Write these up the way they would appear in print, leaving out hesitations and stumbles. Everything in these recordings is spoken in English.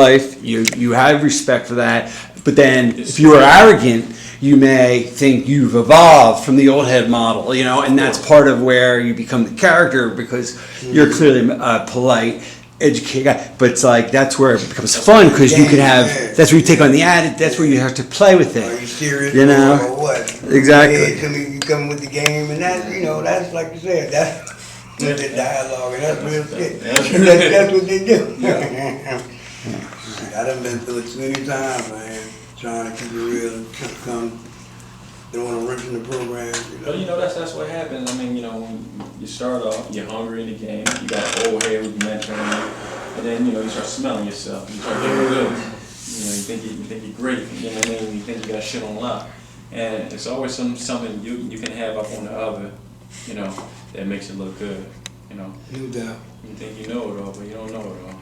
life, you have respect for that, but then if you are arrogant, you may think you've evolved from the old head model, and that's part of where you become the character because you're clearly polite, educated guy. But it's like that's where it becomes fun because you can have. That's where you take on the attitude. That's where you have to play with it. Are you serious? Or what? Exactly. Yeah, to me, you come with the game, and that's like you said, that's the dialogue, and that's real shit. That's what they do. I done been through it too many times, man. Trying to keep it real, they want to wrench in the program. But that's what happens. I mean, when you start off, you're hungry in the game, you got old hair with mentoring you, and then you start smelling yourself, you start getting good. You think you're great. You know what I mean? You think you got shit on lock, and it's always something you can have up on the other, that makes it look good. No doubt. You think you know it all, but you don't know it all.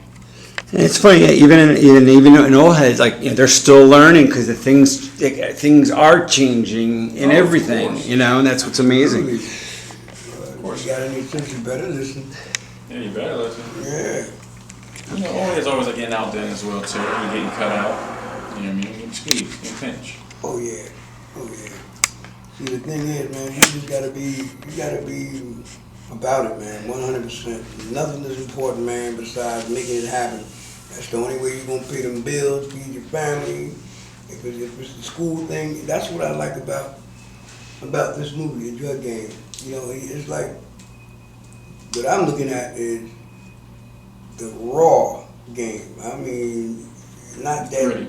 And it's funny, even in old heads, like they're still learning because things are changing in everything, and that's what's amazing. Of course, you got any sense, you better listen. Yeah, you better listen. Yeah. Always getting out there as well too. You're getting cut out. You know what I mean? You get squeezed, you pinch. Oh yeah. See, the thing is, man, you just gotta be about it, man, 100%. Nothing is important, man, besides making it happen. That's the only way you're gonna pay them bills, feed your family. If it's the school thing, that's what I like about this movie, The Drug Game. It's like, what I'm looking at is the raw game. I mean, not that,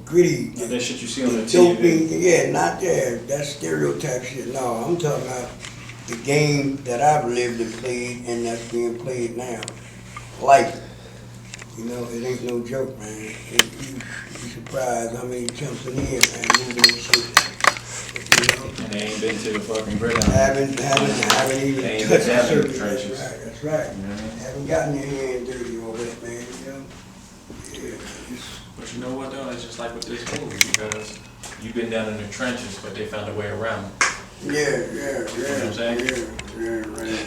gritty. Like that shit you see on the TV. Not that stereotype shit. No, I'm talking about the game that I've lived and played and that's being played now. Life. It ain't no joke, man. You'd be surprised how many jumps in here, man, moving and shit. And they ain't been to the fucking gridiron. Haven't even They ain't touched the been surface. trenches. That's right. Haven't gotten your hand dirty or wet, man, But you know what though? It's just like with this movie because you've been down in the trenches, but they found a way around it. Yeah. You know what I'm saying? Yeah, right.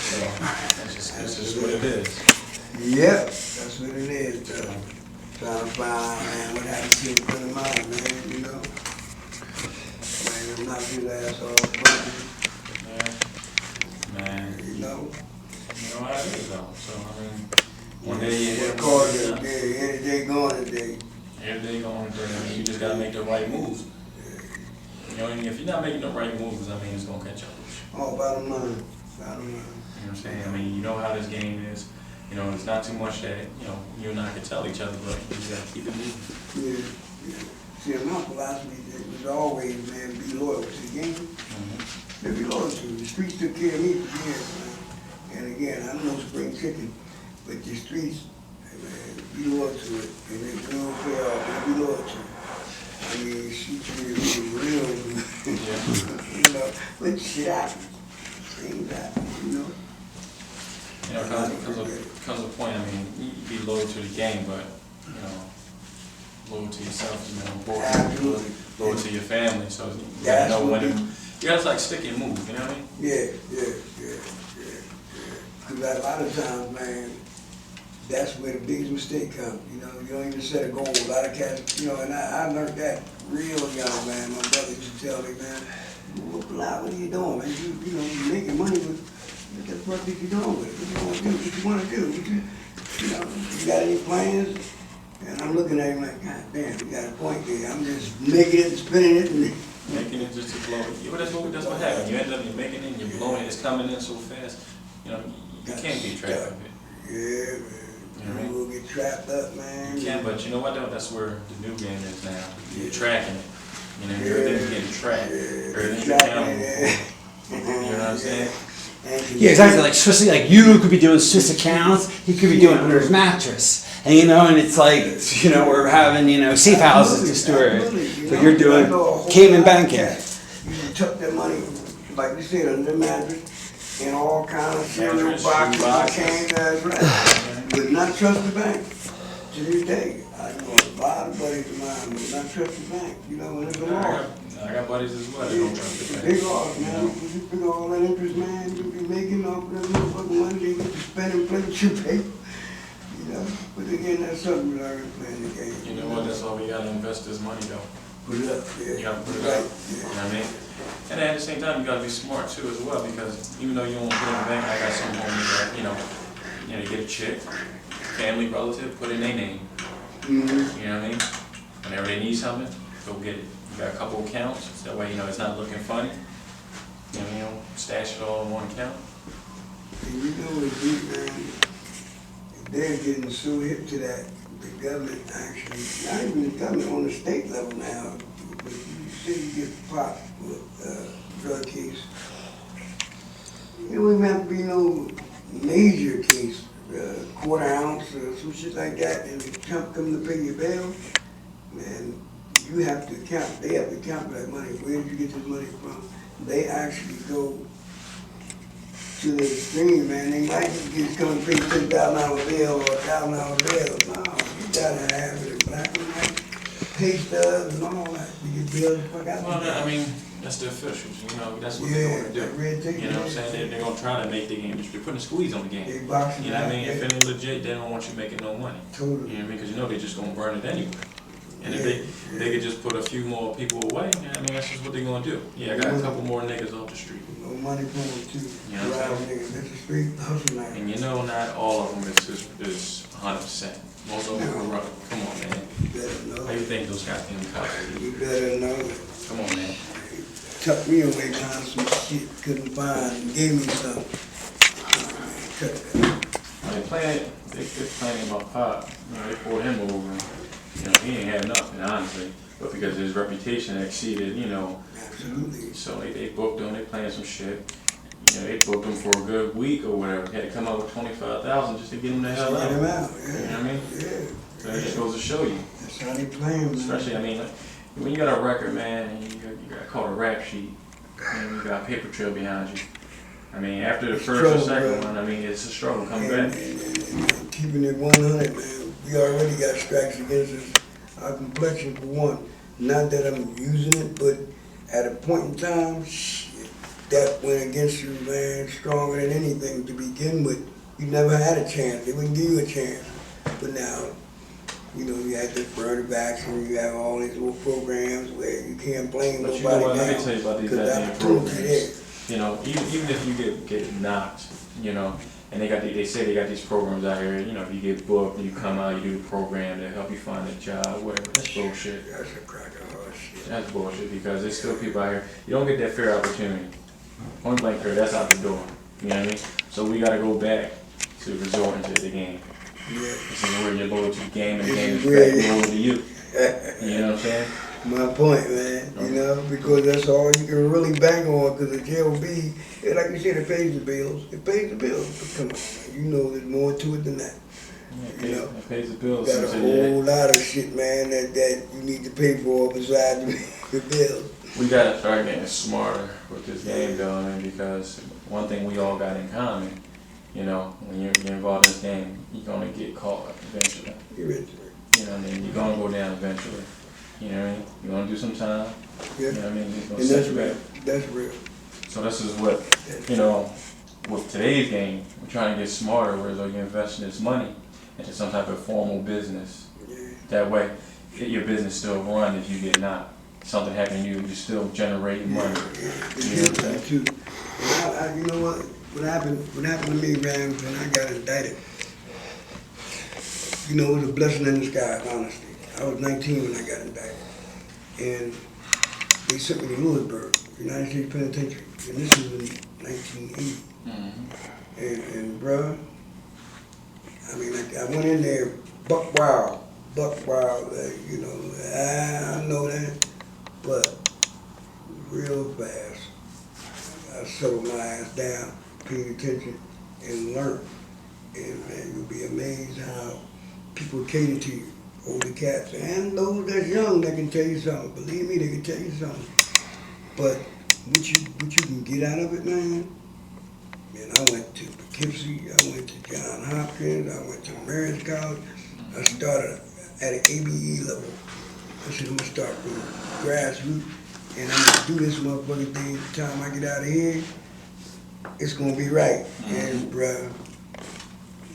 So that's just what it is. Yep, that's what it is, though. Trying to find, man, what happened to the friend of mine, man, Man, it's not his asshole, Man. You know how it is though. So, I mean, one day you hit any day going today. Every day going through. I mean, you just gotta make the right moves. And if you're not making the right moves, I mean, it's gonna catch up with you. Oh, bottom line. You know what I'm saying? I mean, you know how this game is. It's not too much that, you and I can tell each other, but you just gotta keep it moving. Yeah. See, my philosophy was always, man, be loyal to the game. Be loyal to it. The streets took care of me for years, man. And again, I'm no spring chicken, but the streets, man, be loyal to it. And if you don't pay off, man, be loyal to it. I mean, she treated me real, but shit happens. Things happen, Comes a point, I mean, you be loyal to the game, but, loyal to yourself, important, loyal to your family, so you gotta know when you gotta like stick and move, you know what I mean? Yeah. Because a lot of times, man, that's where the biggest mistake comes. You don't even set a goal. A lot of cats, and I learned that real young, man. My brother used to tell me, man, what are you doing, man? You're making money with. What the fuck are you doing with it? What you want to do? What you want to do? You got any plans? And I'm looking at him like, God damn, you got a point there. I'm just making it and spinning it. Making it just to blow it. Yeah, but that's what happens. You end up making it and you're blowing it. It's coming in so fast. You can't be trapped of it. Yeah, man. You will get trapped up, man. You can, but you know what though? That's where the new game is now. You're tracking it. Everything's getting tracked. Everything's accountable for. You know what I'm saying? Yeah, exactly. Like Swiss, like you could be doing Swiss accounts, he could be doing under his mattress, and and it's like we're having safe houses to store it. So you're doing Cayman banking. You tuck that money, like you said, under the mattress, in all kinds of cereal boxes, that's right. Would not trust the bank to this day. I know a lot of buddies of mine would not trust the bank. When it's a law. I got buddies as well that don't trust the bank. Big loss, man. You put all that interest, man. You be making off that motherfucking money. You get to spend and play with your paper. But again, that's something we learn playing the game. You know what, that's why we gotta invest this money though. Put it up, yeah. You gotta put it Right, up, you know what I mean? And at the same time, you gotta be smart too as well, because even though you don't put it in the bank, I got some homies that, you get a chick, family, relative, put in their name. Mm-hmm. You know what I mean? Whenever they need something, go get it. You got a couple accounts, so that way, it's not looking funny. You know, stash it all in one account. And you know what's deep, man? They're getting so hip to that, the government actually, not even the government on the state level now, but you say you get popped with drug case. It don't even have to be no major case, quarter ounce or some shit like that, and the Trump come to pay your bail, man, you have to account, they have to account for that money. Where did you get this money from? They actually go to the extreme, man. They might just come and pay $10,000 bill or $1,000 bill. No, you gotta have it in black and white, pay stubs and all that. You get billed the fuck out. Well, I mean, that's the officials, that's what they're gonna do. that red tape. You know what I'm saying? They're gonna try to make the game, they're putting a squeeze on the game. They boxing. You know what I mean? If it ain't legit, they don't want you making no money. Totally. You know what I mean? Because they're just gonna burn it anyway. And if they could just put a few more people away, you know what I mean, that's just what they're gonna do. Yeah, I got a couple more niggas off the street. No money pulling too. You know what I'm Drive niggas, that's the street hustle now. And not all of them is 100%. Most of them are corrupt. Come on, man. You better know. How you think those goddamn cops are? You better know. Come on, man. Tucked me away, found some shit, couldn't find, and gave me some. Cut that. They complaining about Pop. They pulled him over. He ain't had nothing, honestly. But because his reputation exceeded, Absolutely. so they booked him, they playing some shit. They booked him for a good week or whatever. Had to come out with $25,000 just to get him the hell Get out. him out, You know what I mean? yeah. So it just goes to show you. That's how they play him, man. Especially, when you got a record, man, and you got called a rap sheet, and you got a paper trail behind you. After the It's first trouble, or second bro. one, it's a struggle coming And back. keeping it 100, man. We already got strikes against us. Our complexion, for one. Not that I'm using it, but at a point in time, shit, that went against you, man, stronger than anything to begin with. You never had a chance. They wouldn't give you a chance. But now, you had the affirmative action, you have all these little programs where you can't blame But nobody you know what, now. let me tell you about these 'cause the goddamn opportunity programs. there. Even if you get knocked, and they say they got these programs out here, if you get booked, you come out, you do the program to help you find a job, whatever, that's bullshit. That's a crack of hard shit. That's bullshit, because there's still people out here, you don't get that fair opportunity. Point blank fair, that's out the door, you know what I mean? So we gotta go back to resorting to the game. Yeah. This is where you're loyal to the game, and the This game is is where back you- loyal to you. You know what I'm saying? My point, man, because that's all you can really bang on, because the JLB, like you said, it pays the bills. It pays the bills, but come on, man, there's more to it than that. It pays the bills. Got a So, whole lot of shit, man, that you need to pay for besides the bills. We gotta start getting smarter with this game, though, because one thing we all got in common, when you're involved in this game, you're gonna get caught eventually. You're into it. You know what I mean? You're gonna go down eventually. You know what I mean? You're gonna do some time. Yeah. You know what I mean? It's gonna And set that's you real. back. That's real. So this is what, with today's game, we're trying to get smarter, whereas you're investing this money into some type of formal business. Yeah. That way, your business still run if you get knocked. Something happened to you, you're still generating money. It's You know what I'm good too. And you know what? What happened to me, man, when I got indicted? It was a blessing in disguise, honestly. I was 19 when I got indicted. And they sent me to Lewisburg, United States Penitentiary. And this was in 1980. Mm-hmm. And bruh, I went in there buck wild, I know that, but real fast, I settled my ass down, paid attention, and learned. And man, you'll be amazed how people cater to you, older cats, and those that's young that can tell you something. Believe me, they can tell you something. But what you can get out of it, man, I went to Poughkeepsie, I went to Johns Hopkins, I went to Marist College. I started at an ABE level. I said, I'm gonna start from grassroots, and I'm gonna do this motherfucking thing. The time I get out of here, it's gonna be right. And bruh,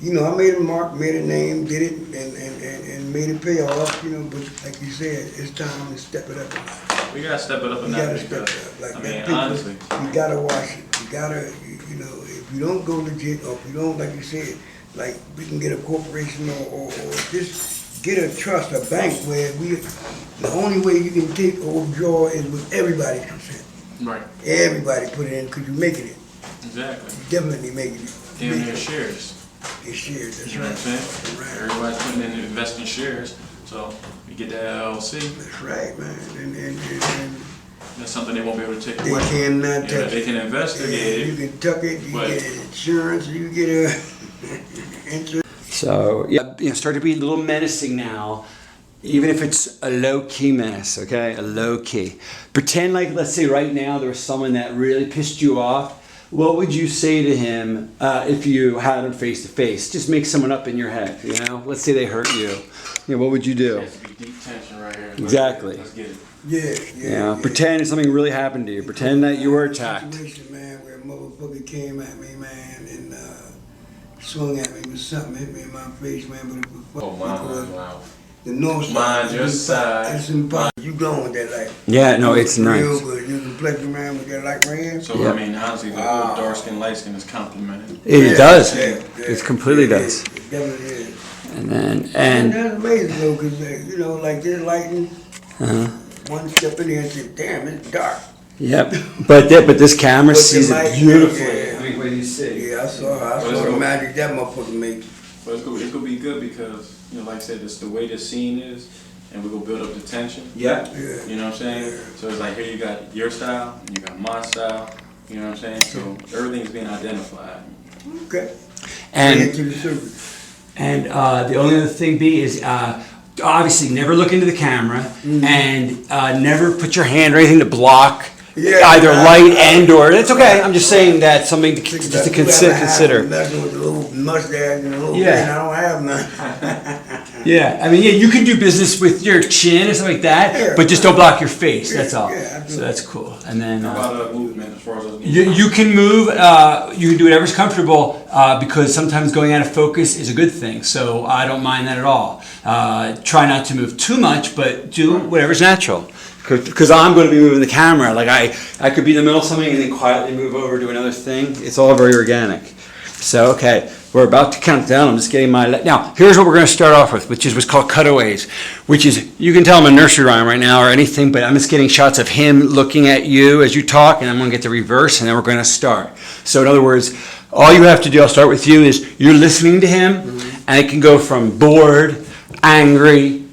you know, I made a mark, made a name, did it, and made it pay off, you know, but like you said, it's time to step it up a notch. We gotta step it up a You notch gotta step because, it up. Like I that mean, picture, honestly, you gotta watch it. You gotta, you know, if you don't go legit, or if you don't, like you said, like we can get a corporation or just get a trust, a bank where the only way you can take or withdraw is with everybody's consent. right, Everybody put it in because you're making it. exactly. You're definitely making it. Damn near shares. It's shared, that's You know right. what I'm saying? Right. Everybody's putting in investing shares, so you get that LLC, That's right, man. And that's something they won't be able to take they away. cannot You know, touch they it. can investigate You it, can tuck it, you But- get insurance, you get a interest. So yeah, start to be a little menacing now, even if it's a low key menace. Okay, a low key. Pretend like, let's say right now there was someone that really pissed you off. What would you say to him if you had him face to face? Just make someone up in your head. You know, let's say they hurt you. You know, what would you do? has to be deep tension right here. Exactly. Let's get it. Yeah. Pretend something really happened to you. Pretend that you were attacked. Situation, man, where motherfucker came at me, man, and swung at me with something, hit me in my face, man. But it was Oh, because wow. the north side. Mind your it's side. It's impossible. You going with that light. Yeah, no, it's Real nice. good. You can play man with that light right here. So, Yeah. I mean, honestly, the whole dark skin, light skin is complimented. It does. Yeah, It completely yeah, does. It definitely is. And then And that's amazing though, because you know, like this lighting, one step in here and say, damn, it's dark. yep. But this camera With the sees it light, beautifully. yeah. I mean, what do you see? Yeah, I saw Let's the go. magic that motherfucker makes. But it's gonna be good because, you know, like I said, it's the way the scene is, and we're gonna build up the tension. Yep. Yeah. You know what I'm saying? Yeah. So it's like, here you got your style, and you got my style, you know what I'm saying? So everything's being identified. Okay. And Into the surface. And the only other thing, B, is obviously never look into the camera and never put your hand or anything to block Yeah, either nah, light and or. It's okay. I'm just saying that's something to, just to consider. Messing with the little mustache and the little Yeah. thing, I don't have none. Yeah, I mean, yeah, you can do business with your chin and stuff like that, Yeah. but just don't block your face. That's all. Yeah, absolutely. So that's cool. And then How about movement as far as you can move. You can do whatever's comfortable because sometimes going out of focus is a good thing. So I don't mind that at all. Try not to move too much, but do whatever's natural. Because I'm going to be moving the camera. Like I could be in the middle of something and then quietly move over to another thing. It's all very organic. So, okay, we're about to count down. I'm just getting my... Now, here's what we're going to start off with, which is what's called cutaways, which is, you can tell I'm a nursery rhyme right now or anything, but I'm just getting shots of him looking at you as you talk, and I'm going to get the reverse, and then we're going to start. So, in other words, all you have to do, I'll start with you, is you're listening to him, and it can go from bored, angry,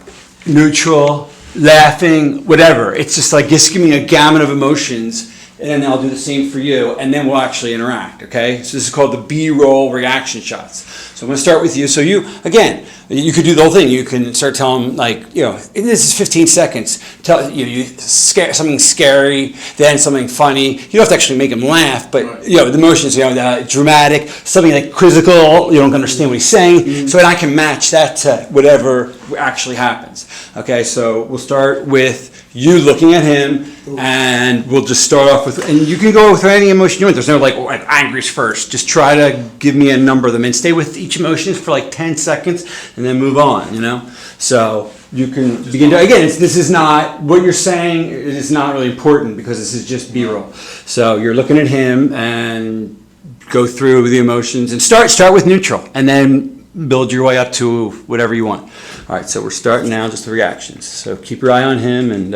neutral, laughing, whatever. It's just like, just give me a gamut of emotions, and then I'll do the same for you, and then we'll actually interact, okay? So this is called the B-roll reaction shots. So I'm gonna start with you. So you, again, you could do the whole thing. You can start telling them, like, you know, this is 15 seconds. Tell you something scary, then something funny. You don't have to actually make them laugh, but, you know, the emotions, you know, dramatic, something like quizzical, you don't understand what he's saying, so that I can match that to whatever actually happens. Okay, so we'll start with you looking at him, and we'll just start off with, and you can go with any emotion you want. There's no like angry's first. Just try to give me a number of them and stay with each emotion for like 10 seconds and then move on, you know? So you can begin to, again, this is not, what you're saying is not really important because this is just B-roll. So you're looking at him and go through the emotions and start with neutral and then build your way up to whatever you want. All right, so we're starting now, just the reactions. So keep your eye on him, and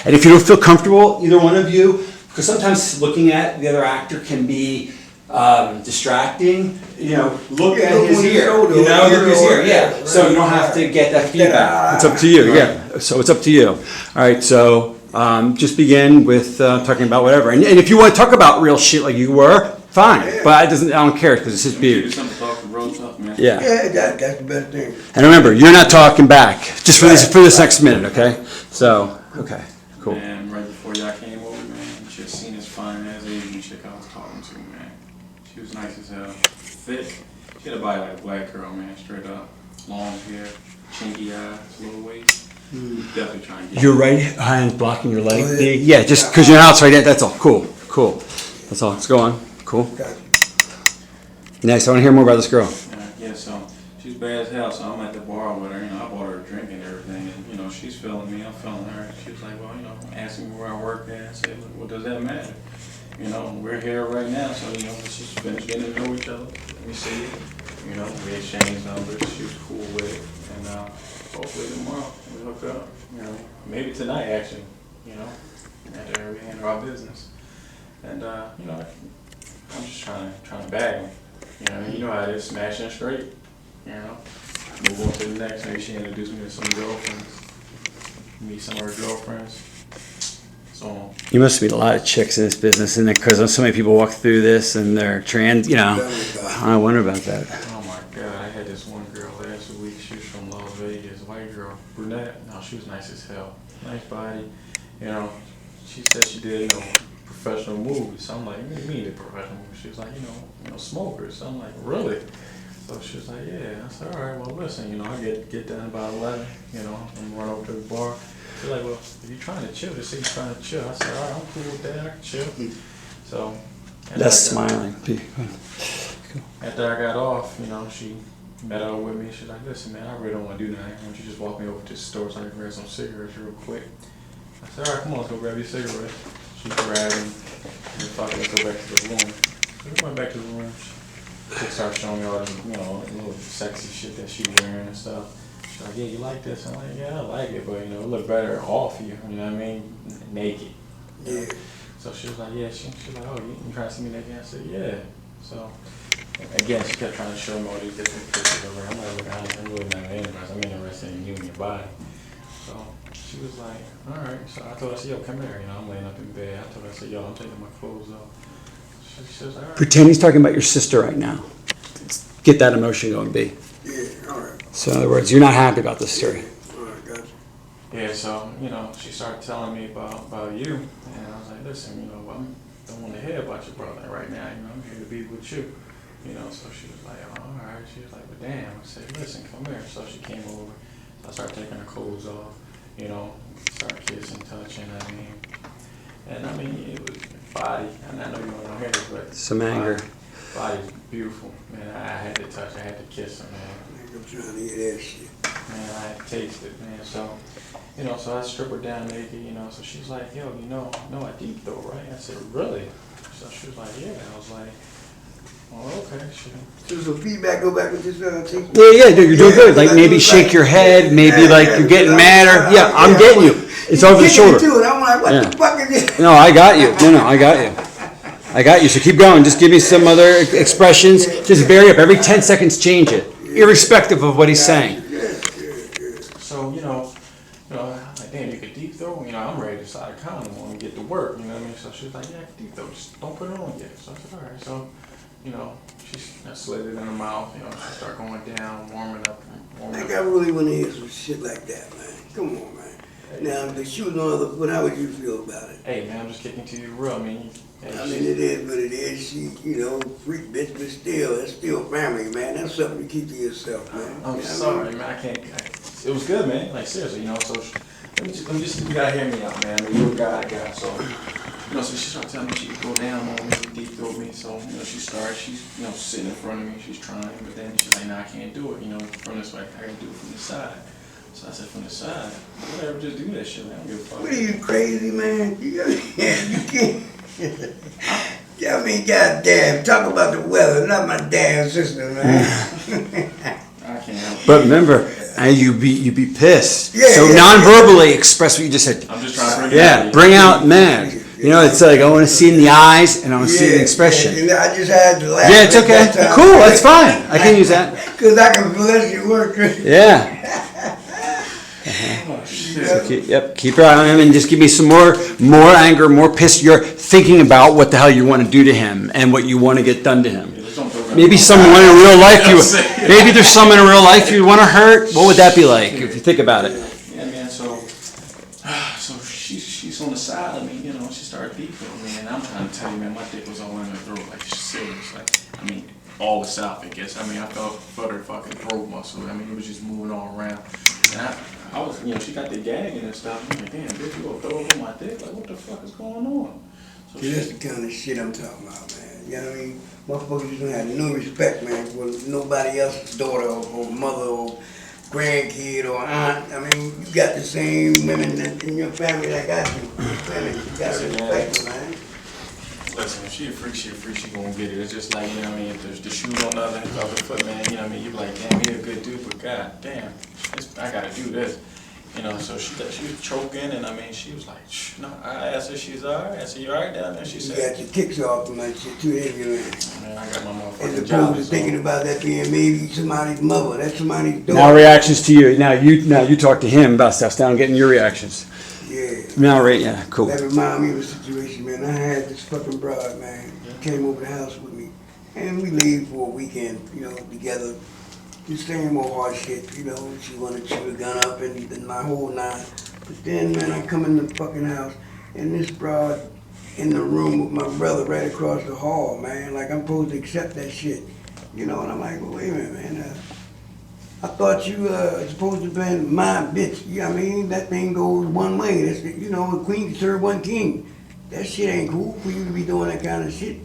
if you don't feel comfortable, either one of you, because sometimes looking at the other actor can be distracting. You know, look at his ear. You know, look at his ear. Yeah. So you don't have to get that feedback. It's up to you. Yeah. So it's up to you. All right. So just begin with talking about whatever, and if you want to talk about real shit like you were, fine. But I don't care because it's his beauty. Yeah. Yeah, that's the best thing. And remember, you're not talking back. Just for this next minute, okay? So, okay, cool. Man, right before y'all came over, man, you should have seen this fine ass Asian chick I was talking to, man. She was nice as hell. Thick. She had a body like a black girl, man, straight up. Long hair, chinky eyes, little waist. Definitely trying to get Your right hand blocking your leg. Oh, yeah. Yeah, just because you're outside. That's all. Cool. That's all. Let's go on. Cool. Gotcha. Next, I want to hear more about this girl. Yeah, so she's bad as hell, so I'm at the bar with her, you know, I bought her a drink and everything, and, you know, she's feeling me, I'm feeling her. She was like, well, you know, asking me where I work at. I said, well, does that matter? You know, we're here right now, so, you know, let's just finish getting to know each other. Let me see it. You know, we exchanged numbers, she was cool with it, and hopefully tomorrow we hook up, you know, maybe tonight actually, you know, after we handle our business. And, you know, I'm just trying to bag him. You know how it is, smashing straight, you know. Move on to the next, maybe she introduced me to some girlfriends, meet some of her girlfriends, so on. You must meet a lot of chicks in this business, and because so many people walk through this and they're trans, you know. I wonder about that. Oh my God, I had this one girl last week, she was from Las Vegas, white girl, brunette. No, she was nice as hell, nice body, you know. She said she did, you know, professional movies. So I'm like, what do you mean the professional movies? She was like, you know, smokers. So I'm like, really? So she was like, yeah. I said, all right, well, listen, you know, I get done about 11, you know, and run over to the bar. She's like, well, if you're trying to chill, just say you're trying to chill. I said, all right, I'm cool with that, I can chill. So. That's smiling. After I got off, you know, she met up with me. She's like, listen, man, I really don't want to do nothing. Why don't you just walk me over to the store so I can grab some cigarettes real quick? I said, all right, come on, let's go grab your cigarettes. She grabbed them, and fucking let's go back to the room. So we went back to the room. She started showing me all the, you know, little sexy shit that she wearing and stuff. She's like, yeah, you like this? I'm like, yeah, I like it, but, you know, it look better off you, you know what I mean? Naked. Yeah. So she was like, yeah, she's like, oh, you trying to see me naked? I said, yeah. So, again, she kept trying to show me all these different pictures of her. I'm like, I'm really not interested. I'm interested in you and your body. So she was like, all right. So I told her, I said, yo, come here. You know, I'm laying up in bed. I told her, I said, yo, I'm taking my clothes off. She was like, all right. Pretend he's talking about your sister right now. Get that emotion going, B. Yeah, all right. So in other words, you're not happy about this story. All right, gotcha. Yeah, so, you know, she started telling me about you. And I was like, listen, you know, I don't want to hear about your brother right now. You know, I'm here to be with you. You know, so she was like, oh, all right. She was like, but damn. I said, listen, come here. So she came over. So I started taking her clothes off. You know, start kissing, touching, I mean. And I mean, it was body. I know you don't want to hear it, but Some anger. body's beautiful. Man, I had to touch, I had to kiss her, man. I'm trying to hear that shit. Man, I had to taste it, man. So, you know, so I stripped her down naked, you know. So she's like, yo, you know, I deep throat, right? I said, really? So she was like, yeah. I was like, oh, okay, sure. So feedback, go back with this team. Yeah, dude, you're doing good. Like maybe shake your head, maybe like you're getting madder. Yeah, I'm getting you. It's over the shoulder. Too, and I'm like, what Yeah. the fuck is this? No, I got you. No, I got you. I got you. So keep going. Just give me some other expressions. Just vary up. Every 10 seconds, change it, irrespective of what he's saying. So, you know, I'm like, damn, you could deep throat? You know, I'm ready to start a condom on and get to work, you know what I mean? So she was like, yeah, I can deep throat, just don't put it on yet. So I said, all right. So, you know, she slid it in her mouth, you know, she started going down, warming up. Like, I really want to hear some shit like that, man. Come on, man. Now, the shooting on the foot, how would you feel about it? Hey, man, I'm just kicking to you real. I mean, I mean, it is what it is. She, you know, freak bitch, but still, it's still family, man. That's something to keep to yourself, man. I'm You know sorry, what I mean? man, I can't. It was good, man. Like, seriously, you know, so let me just, you gotta hear me out, man. I mean, you're a guy, so, you know, so she started telling me she could go down on me, deep throat me, so, you know, she's, you know, sitting in front of me, she's trying, but then she's like, nah, I can't do it, you know, from this way, I gotta do it from the side. So I said, from the side, whatever, just do that shit, man, I don't give a fuck. What are you, crazy, man? You can't. I mean, goddamn, talk about the weather, not my damn sister, man. I can't help it. But remember, you be pissed. Yeah, So yeah, non-verbally express what you just said. I'm just trying to bring it Yeah, out. bring out mad. You know, it's like I want to see in the eyes and I want to see the expression. Yeah, I just had to laugh. Yeah, it's okay. Cool, that's fine. I can use that. Because I can bless your work. Yeah. Oh, shit. So keep your eye on him and just give me some more anger, more piss. You're thinking about what the hell you want to do to him and what you want to get done to him. Yeah, just don't throw it Maybe out. someone in real life maybe there's someone in real life you want to hurt. What would that be like if you think about it? Yeah, man, so she's on the side of me, you know, she started deep throat me, and I'm trying to tell you, man, my dick was all in her throat, like, she's serious, like, I mean, all the south, I guess. I mean, I felt her fucking throat muscle. I mean, it was just moving all around. And I was, you know, she got the gagging and stuff. I'm like, damn, bitch, you gonna throw over my dick? Like, what the fuck is going on? So See, that's the kind of shit I'm talking about, man. You know what I mean? Motherfuckers just don't have no respect, man, for nobody else's daughter or mother or grandkid or aunt. I mean, you got the same women in your family like I do. You gotta respect them, man. Listen, if she a freak, she gonna get it. It's just like, you know what I mean, if there's the shoe on the other foot, man, you know what I mean, you be like, damn, he a good dude, but god damn, I gotta do this. You know, so she was choking, and I mean, she was like, shh, no, I asked her, she's alright. I said, you alright down there? She You said, got your kicks off from that shit too, ain't you, man? man, I got my As motherfucking opposed job. to So. thinking about that being maybe somebody's mother, that's somebody's daughter. Now reactions to you. Now you talk to him about stuff. Now I'm getting your reactions. Yeah. Now right, yeah, cool. That reminded me of a situation, man. I had this fucking broad, man. She came over the house with me, and we leave for a weekend, you know, together. The same old hard shit, you know. She wanted to shoot a gun up and my whole nine. But then, man, I come in the fucking house, and this broad in the room with my brother right across the hall, man. Like, I'm supposed to accept that shit, you know. And I'm like, well, wait a minute, man. I thought you supposed to be my bitch. You know what I mean? That thing goes one way. That's, you know, a queen can serve one king. That shit ain't cool for you to be doing that kind of shit.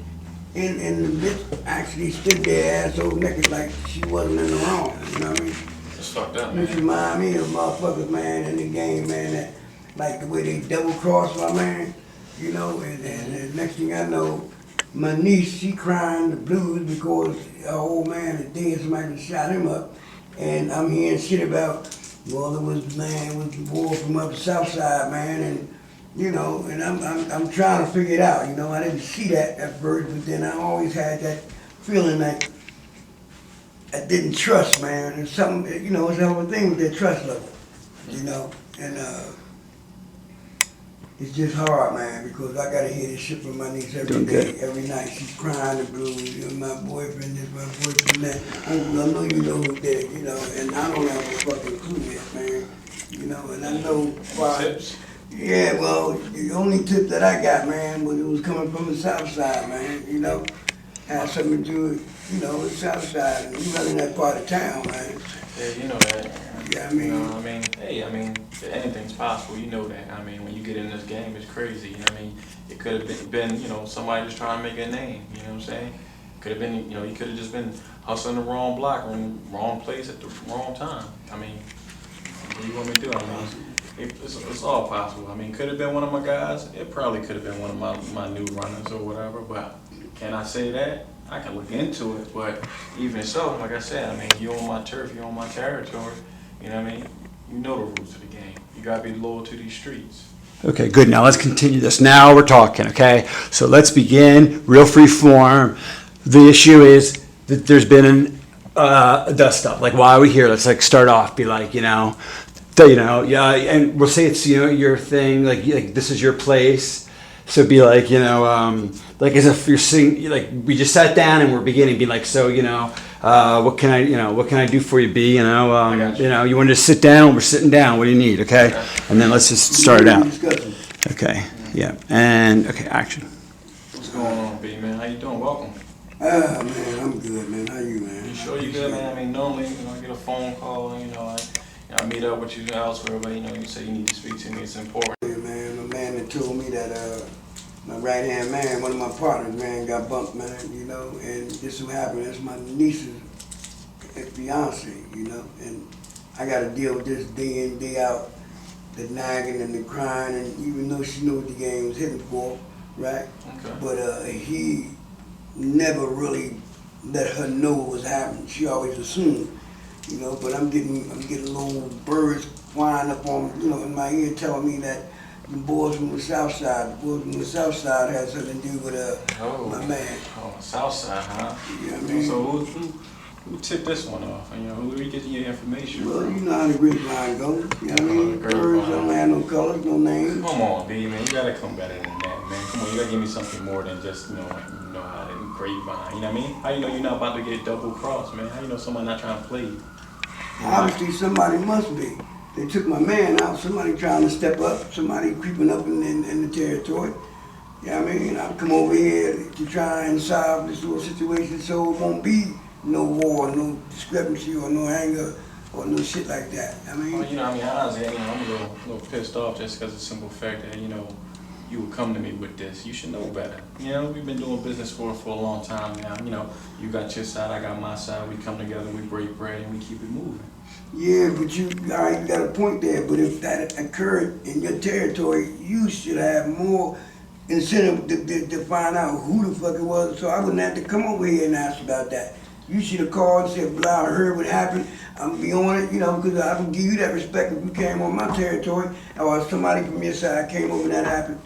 And the bitch actually stood there ass over naked like she wasn't in the wrong. You know what I mean? It's fucked up, This man. remind me of motherfuckers, man, in the game, man, that like the way they double cross my man, you know, and the next thing I know, my niece, she crying the blues because her old man is dead, somebody shot him up. And I'm hearing shit about, well, it was the boy from up the south side, man, and you know, and I'm trying to figure it out, you know. I didn't see that at first, but then I always had that feeling like I didn't trust, man. There's something, you know, it's a whole thing with that trust level, you know, and it's just hard, man, because I gotta hear this shit from my niece every day, every night. She's crying the blues, you know, my boyfriend this, my boyfriend that. I know you know who did it, you know, and I don't have a fucking clue yet, man, you know, and I know why. Tips? Yeah, well, the only tip that I got, man, was it was coming from the south side, man, you know. Had something to do with, you know, the south side, and we running that part of town, man. Yeah, you know that. Yeah, I mean, You know, I mean, hey, I mean, anything's possible. You know that. I mean, when you get in this game, it's crazy. You know what I mean? It could have been, you know, somebody just trying to make a name. You know what I'm saying? Could have been, you know, you could have just been hustling the wrong block or in the wrong place at the wrong time. I mean, what do you want me to do? I mean, it's all possible. I mean, could have been one of my guys. It probably could have been one of my new runners or whatever. But can I say that? I can look into it. But even so, like I said, I mean, you're on my turf, you're on my territory. You know what I mean? You know the rules of the game. You gotta be loyal to these streets. Okay, good. Now let's continue this. Now we're talking, okay? So let's begin, real free form. The issue is that there's been a dust up. Like, why are we here? Let's like start off, be like, yeah, and we'll say it's, your thing, like this is your place. So be like, like as if you're sitting, like we just sat down and we're beginning, be like, so, what can I do for you, B? got you. You want to just sit down? We're sitting down. What do you need? Okay, and then let's just start it out. discussion. Okay, yeah, and okay, action. What's going on, B, man? How you doing? Welcome. Ah, man, I'm good, man. How you, man? You sure you good, man? I mean, normally, I get a phone call, I meet up with you elsewhere, but, you say you need to speak to me. It's important. Yeah, man, my man that told me that my right-hand man, one of my partners, man, got bumped, man, and this is what happened. That's my niece's fiance, and I got to deal with this day in, day out, the nagging and the crying, and even though she knew what the game was hitting for, right? Okay. But he never really let her know what was happening. She always assumed, but I'm getting little birds flying up on, in my ear telling me that the boys from the south side had something to do with my man. Oh, south side, huh? You know what I mean? So who tipped this one off? And, who are you getting your information Well, from? you know how the grapevine goes. You know what I mean? Grapevine. Birds don't have no colors, no names. Come on, B, man. You gotta come better than that, man. Come on, you gotta give me something more than just, how to grapevine. You know what I mean? How you know you're not about to get double crossed, man? How you know somebody not trying to play you? Obviously, somebody must be. They took my man out. Somebody trying to step up. Somebody creeping up in the territory. You know what I mean? I've come over here to try and solve this little situation so it won't be no war, no discrepancy, or no anger, or no shit like that. I mean, Well, honestly, I'm a little pissed off just because of the simple fact that, you would come to me with this. You should know better. You know, we've been doing business for a long time now. You know, you got your side, I got my side. We come together, we break bread, and we keep it moving. Yeah, but you got a point there. But if that occurred in your territory, you should have more incentive to find out who the fuck it was. So I wouldn't have to come over here and ask about that. You should have called and said, "Blah, I heard what happened. I'm gonna be on it," you know, because I would give you that respect if you came on my territory, or somebody from your side came over and that happened.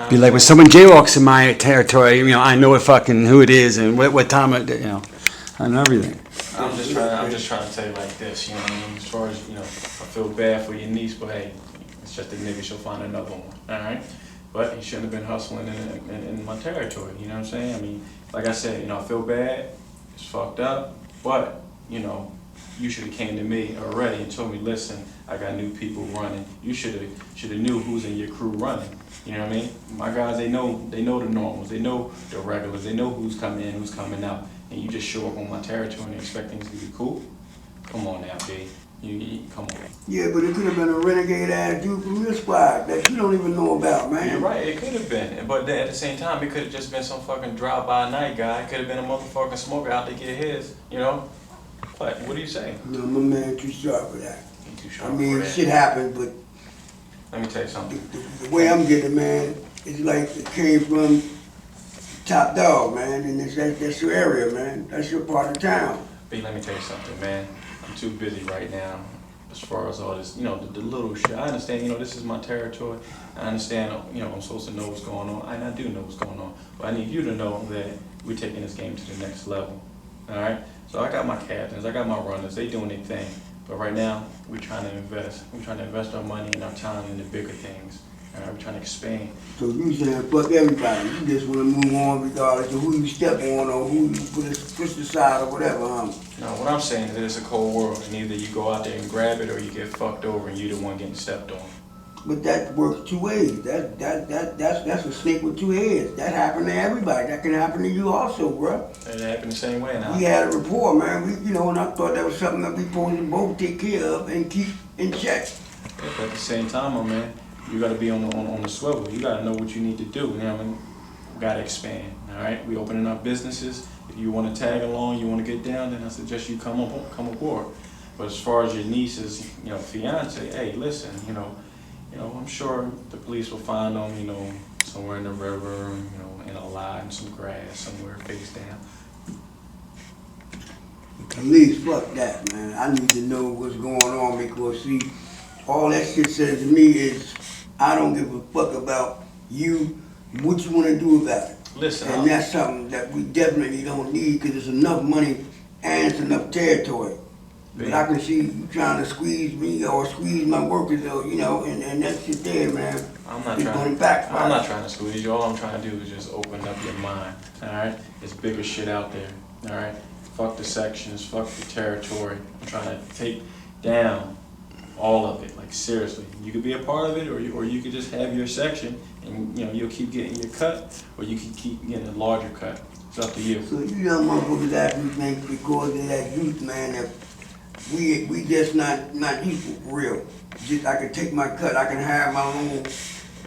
Be like when someone jaywalks in my territory, you know, I know what fucking who it is and what time it, you know, I know everything. I'm just trying to tell you like this, you know what I mean? As far as, you know, I feel bad for your niece, but hey, it's just a nigga, she'll find another one, alright? But he shouldn't have been hustling in my territory, you know what I'm saying? I mean, like I said, you know, I feel bad, it's fucked up, but, you know, you should have came to me already and told me, listen, I got new people running. You should have knew who's in your crew running. You know what I mean? My guys, they know the normals, they know the regulars, they know who's coming in, who's coming out. And you just show up on my territory and expect things to be cool? Come on now, B. Come on. Yeah, but it could have been a renegade ass dude from your squad that you don't even know about, man. You're right, it could have been. But then at the same time, it could have just been some fucking drive-by-night guy. It could have been a motherfucking smoker out to get his, you know? What do you say? No, my man too sharp for that. He too sharp I mean, for that. shit happened, but Let me tell you something. the way I'm getting it, man, it's like it came from top dog, man, and that's your area, man. That's your part of town. B, let me tell you something, man. I'm too busy right now as far as all this, you know, the little shit. I understand, you know, this is my territory. I understand, you know, I'm supposed to know what's going on, and I do know what's going on. But I need you to know that we're taking this game to the next level, all right? So I got my captains, I got my runners, they doing their thing. But right now, we're trying to invest. We're trying to invest our money and our time in the bigger things. All right, we're trying to expand. So you saying fuck everybody. You just want to move on regardless of who you step on or who you push aside or whatever, No, what I'm saying is that it's a cold world, and either you go out there and grab it or you get fucked over and you're the one getting stepped on. But that works two ways. That's a snake with two heads. That happened to everybody. That can happen to you also, bro. It happened the same way now. We had a rapport, man. We, you know, and I thought that was something that we supposed to both take care of and keep in check. Yeah, but at the same time, my man, you gotta be on the swivel. You gotta know what you need to do. You know what I mean? We gotta expand. All right, we opening up businesses. If you want to tag along, you want to get down, then I suggest you come aboard. But as far as your niece's, you know, fiance, hey, listen, you know, I'm sure the police will find them, you know, somewhere in the river, you know, in a lot, in some grass, somewhere face down. At least fuck that, man. I need to know what's going on because see, all that shit says to me is I don't give a fuck about you, what you want to do about it. Listen, and that's something that we definitely don't need because it's enough money and it's enough territory. But I can see you trying to squeeze me or squeeze my workers, or, you know, and that shit there, man. I'm not trying to squeeze you. All I'm trying to do is just open up your mind. All right, there's bigger shit out there. All right, fuck the sections, fuck the territory. I'm trying to take down all of it. Like seriously, you could be a part of it, or you could just have your section, and you know you'll keep getting your cut, or you can keep getting a larger cut. It's up to you. So you young motherfuckers actually think because of that youth, man, that we just not equal for real. Just I can take my cut, I can have my little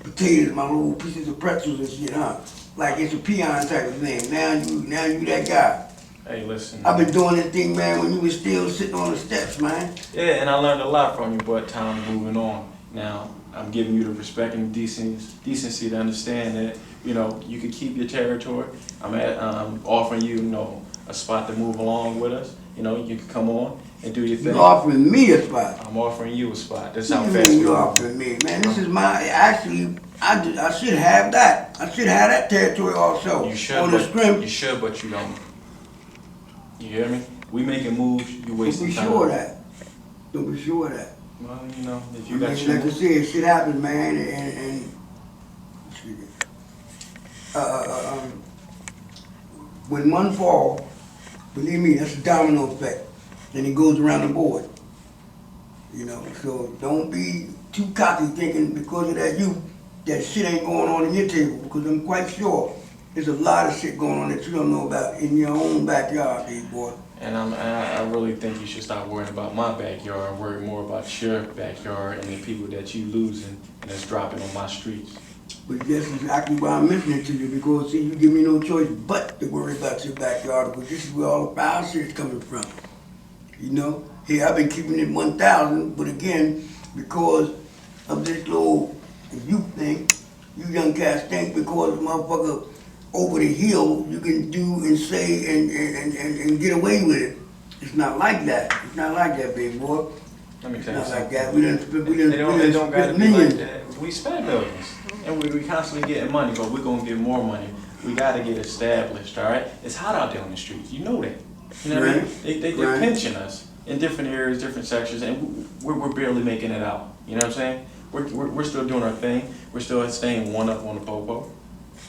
potatoes, my little pieces of pretzels and shit, huh? Like it's a peon type of thing. Now you that guy. Hey, listen. I've been doing this thing, man, when you was still sitting on the steps, man. Yeah, and I learned a lot from you, but time's moving on. Now, I'm giving you the respect and decency to understand that, you know, you can keep your territory. I'm offering you, you know, a spot to move along with us. You know, you can come on and do your thing. You offering me a spot. I'm offering you a spot. That's What how you fast mean we you move. offering me, man? This is my, actually, I should have that. I should have that territory also. You should, on the scrim. but you don't. You hear me? We making moves, you Don't wasting be time. sure of that. Don't be sure of that. Well, you know, if you I got mean, your like I said, shit happens, man, and excuse me. When one fall, believe me, that's a domino effect. Then it goes around the board. You know, so don't be too cocky thinking because of that youth that shit ain't going on in your table, because I'm quite sure there's a lot of shit going on that you don't know about in your own backyard, big boy. And I really think you should stop worrying about my backyard and worry more about your backyard and the people that you losing and that's dropping on my streets. But that's exactly why I'm mentioning it to you, because see, you give me no choice but to worry about your backyard, because this is where all the foul shit is coming from. You know? Hey, I've been keeping it 1,000, but again, because of this little youth thing, you young cats think because motherfucker over the hill, you can do and say and get away with it. It's not like that. It's not like that, big boy. Let me It's tell you not like something. that. We done It don't gotta spent be like millions. that. We spend millions, and we constantly getting money, but we're gonna get more money. We gotta get established, all right? It's hot out there on the streets. You know that. You know what I mean? Right. They're Right. pinching us in different areas, different sections, and we're barely making it out. You know what I'm saying? We're still doing our thing. We're still staying one up on the popo.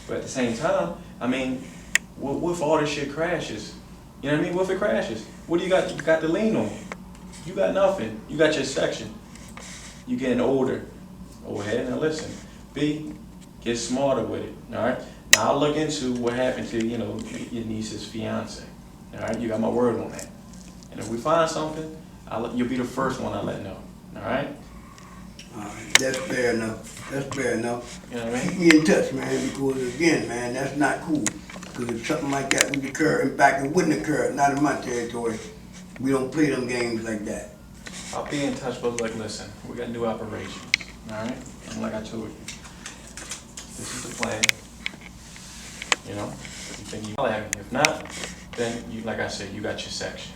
But at the same time, I mean, what if all this shit crashes? You know what I mean? What if it crashes? What do you got? You got the lean on. You got nothing. You got your section. You getting older. Go ahead and listen. B, get smarter with it. All right. Now I'll look into what happened to your niece's fiance. All right. You got my word on that. And if we find something, you'll be the first one I let know. All right. That's fair enough. That's fair enough. You know what I Keep mean? me in touch, man, because again, man, that's not cool. Because if something like that would occur, in fact, it wouldn't occur, not in my territory. We don't play them games like that. I'll be in touch, but like, listen, we got new operations. All right. And like I told you, this is the plan. You know, you think you have it. If not, then you, like I said, you got your section.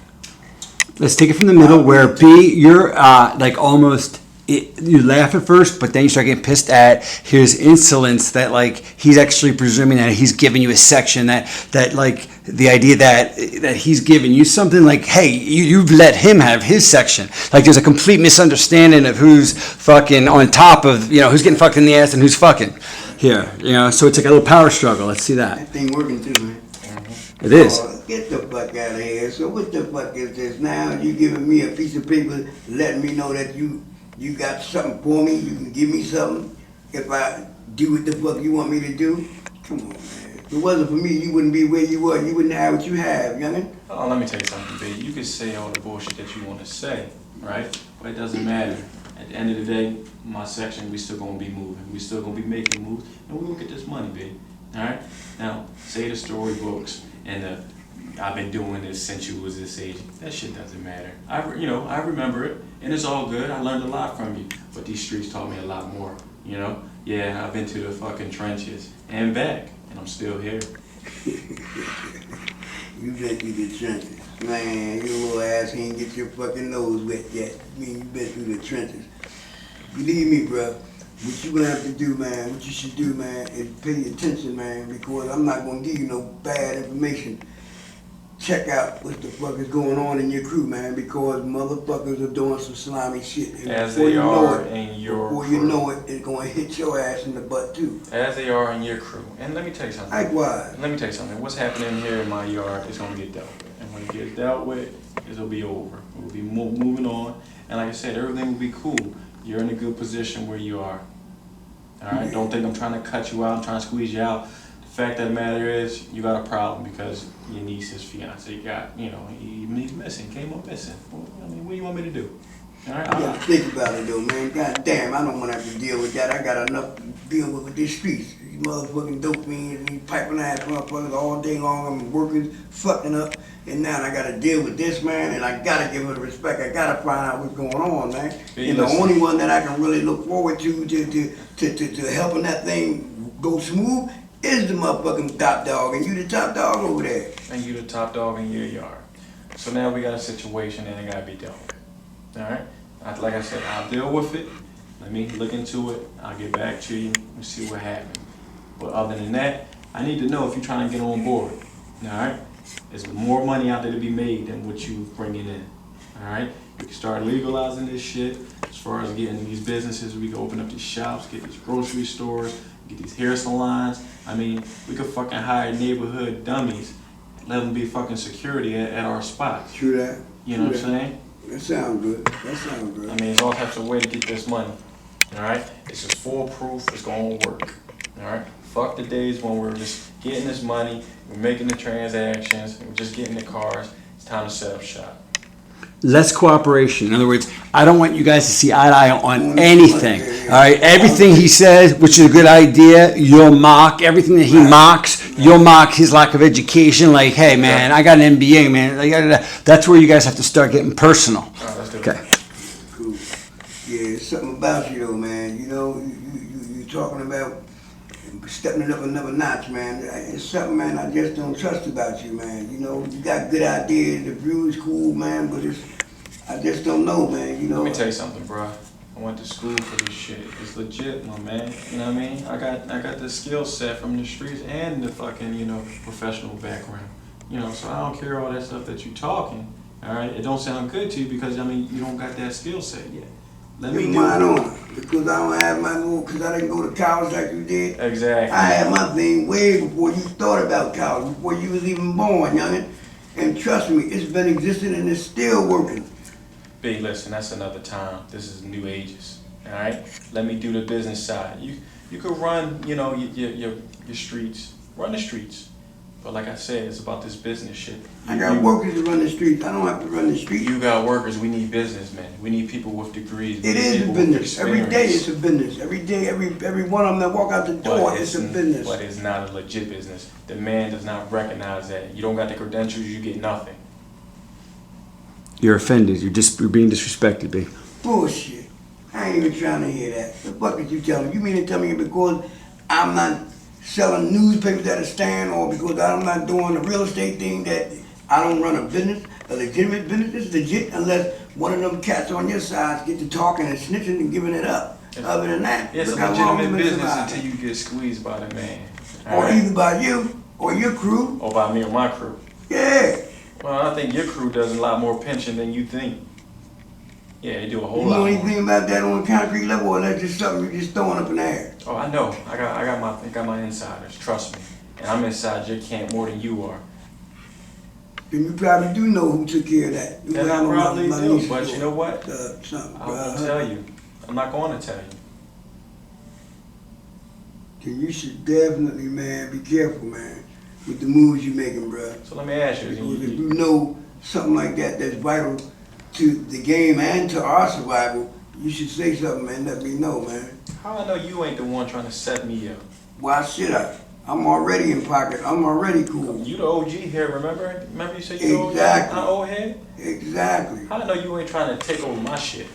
Let's take it from the middle where B, you're like almost, you laugh at first, but then you start getting pissed at his insolence that like he's actually presuming that he's giving you a section, that like the idea that he's giving you something like, hey, you've let him have his section. Like there's a complete misunderstanding of who's fucking on top of, who's getting fucked in the ass and who's fucking here, so it's like a little power struggle. Let's see that. That thing working too, man. It is. Oh, get the fuck out of here. So what the fuck is this? Now you giving me a piece of paper letting me know that you got something for me, you can give me something if I do what the fuck you want me to do? Come on, man. If it wasn't for me, you wouldn't be where you were. You wouldn't have what you have, youngin'. Oh, let me tell you something, B. You can say all the bullshit that you want to say, right? But it doesn't matter. At the end of the day, my section, we still gonna be moving. We still gonna be making moves, and we gonna get this money, B. All right? Now, say the storybooks and I've been doing this since you was this age. That shit doesn't matter. I remember it, and it's all good. I learned a lot from you, but these streets taught me a lot more. Yeah, I've been to the fucking trenches and back, and I'm still here. You been through the trenches. Man, your little ass ain't get your fucking nose wet yet. I mean, you been through the trenches. Believe me, bruh. What you gonna have to do, man, what you should do, man, is pay attention, man, because I'm not gonna give you no bad information. Check out what the fuck is going on in your crew, man, because motherfuckers are doing some slimy shit. And As before they you know are it, in your before crew. you know it, it's gonna hit your ass in the butt too. As they are in your crew. And let me tell you something. Likewise. Let me tell you something. What's happening here in my yard is going to get dealt with. And when it gets dealt with, it'll be over. We'll be moving on. And like I said, everything will be cool. You're in a good position where you are. All right? Don't think I'm trying to cut you out. I'm trying to squeeze you out. The fact of the matter is, you got a problem because your niece's fiance got, he's missing. Came up missing. Well, what do you want me to do? All right? You gotta think about it though, man. God damn, I don't wanna have to deal with that. I got enough to deal with these streets. These motherfucking dope fiends, these piping ass motherfuckers all day long. I'm working, fucking up, and now I gotta deal with this, man, and I gotta give her the respect. I gotta find out what's going on, man. Hey, And the listen. only one that I can really look forward to helping that thing go smooth is the motherfucking top dog, and you the top dog over there. And you the top dog in your yard. So now we got a situation and it gotta be dealt with. All right? Like I said, I'll deal with it. Let me look into it. I'll get back to you and see what happened. But other than that, I need to know if you're trying to get on board. All right? There's more money out there to be made than what you bringing in. All right? We can start legalizing this shit. As far as getting these businesses, we can open up these shops, get these grocery stores, get these hair salons. I mean, we could fucking hire neighborhood dummies, let them be fucking security at our spots. True that. You know what I'm saying? That sounds good. That sounds good. I mean, it's all types of way to get this money. All right? It's just foolproof. It's going to work. All right? Fuck the days when we're just getting this money, we're making the transactions, we're just getting the cars. It's time to set up shop. Less cooperation. In other words, I don't want you guys to see eye to eye on anything. All right, everything he says, which is a good idea, you'll mock. Everything that he mocks, you'll mock his lack of education. Like, hey, man, I got an MBA, man. That's where you guys have to start getting personal. All right, let's do it. Okay. Cool. Yeah, it's something about you though, man. You know, you talking about stepping it up another notch, man. It's something, man, I just don't trust about you, man. You know, you got good ideas, the view is cool, man, but I just don't know, man, you know. Let me tell you something, bro. I went to school for this shit. It's legit, my man. You know what I mean? I got the skill set from the streets and the fucking, professional background. So I don't care all that stuff that you talking. All right? It don't sound good to you because, you don't got that skill set yet. Let me Get do mine it. on, because I don't have my little, because I didn't go to college like you did. Exactly. I had my thing way before you thought about college, before you was even born, youngin'. And trust me, it's been existing and it's still working. Big, listen, that's another time. This is new ages. All right? Let me do the business side. You could run, your streets. Run the streets. But like I said, it's about this business shit. I got workers to run the streets. I don't have to run the streets. You got workers. We need businessmen. We need people with degrees. It is a business. Every day it's a business. Every day, every one of them that walk out the door, it's a business. But it's not a legit business. The man does not recognize that. You don't got the credentials, you get nothing. You're offended. You're being disrespected, B. Bullshit. I ain't even trying to hear that. The fuck is you telling me? You mean to tell me because I'm not selling newspapers at a stand or because I'm not doing the real estate thing that I don't run a business, a legitimate business? It's legit unless one of them cats on your side get to talking and snitching and giving it up. Other than that, It's a look how long legitimate we've been business surviving. until you get squeezed by the man. Or either by you or your crew. Or by me or my crew. Yeah. Well, I think your crew does a lot more pinching than you think. Yeah, they do a whole You know lot more. anything about that on a concrete level, or that's just something you're just throwing up in the air? Oh, I know. I got my insiders. Trust me. And I'm inside your camp more than you are. Then you probably do know who took care of that. You And I know probably my do, niece's but door. you know what? Something, I won't tell you. I'm not going to tell you. Then you should definitely, man, be careful, man, with the moves you're making, bruh. So let me ask you. Because if you know something like that that's vital to the game and to our survival, you should say something, man. Let me know, man. How I know you ain't the one trying to set me up? Why should I? I'm already in pocket. I'm already cool. You the OG here, remember? Remember you said you the OG? Exactly. I'm old head? Exactly. How I know you ain't trying to take over my shit?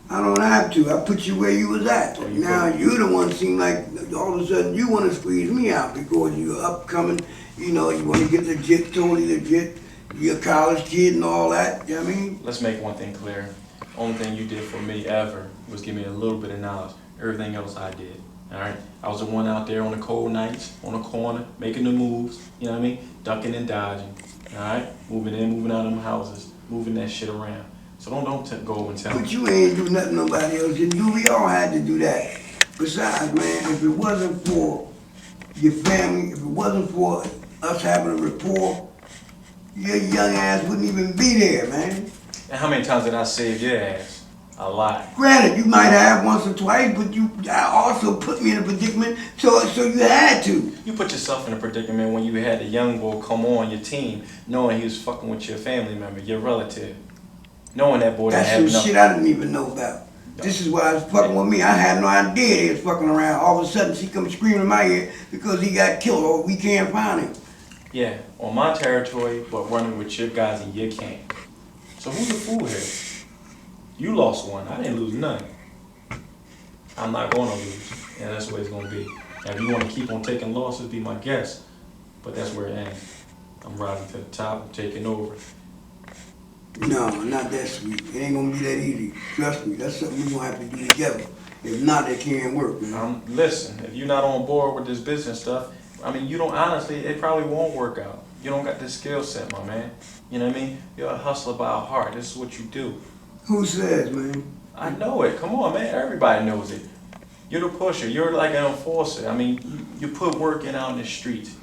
I don't have to. I put you where you was at. Oh, you Now put- you're the one seem like all of a sudden you want to squeeze me out because you're upcoming. You want to get legit, totally legit. You're a college kid and all that. You know what I mean? Let's make one thing clear. Only thing you did for me ever was give me a little bit of knowledge. Everything else I did. Alright? I was the one out there on the cold nights, on the corner, making the moves, you know what I mean? Ducking and dodging. Alright? Moving in, moving out of them houses, moving that shit around. So don't go and tell But me. you ain't do nothing nobody else didn't do. We all had to do that. Besides, man, if it wasn't for your family, if it wasn't for us having a rapport, your young ass wouldn't even be there, man. And how many times did I save your ass? A lot. Granted, you might have once or twice, but you also put me in a predicament, so you had to. You put yourself in a predicament when you had a young boy come on your team, knowing he was fucking with your family member, your relative. Knowing that boy didn't That's have some enough. shit I didn't even know about. This is why I was fucking with me. I had no idea he was fucking around. All of a sudden, she comes screaming in my ear because he got killed or we can't find him. Yeah, on my territory, but running with your guys in your camp. So who's the fool here? You lost one. I didn't lose none. I'm not going to lose, and that's the way it's going to be. And if you want to keep on taking losses, be my guest. But that's where it ends. I'm rising to the top. I'm taking over. No, not that sweet. It ain't gonna be that easy. Trust me, that's something we're gonna have to do together. If not, it can't work, man. Listen, if you're not on board with this business stuff, you don't, honestly, it probably won't work out. You don't got the skill set, my man. You know what I mean? You're a hustler by heart. This is what you do. Who says, man? I know it. Come on, man. Everybody knows it. You're the pusher. You're like an enforcer. You put work in out in the streets.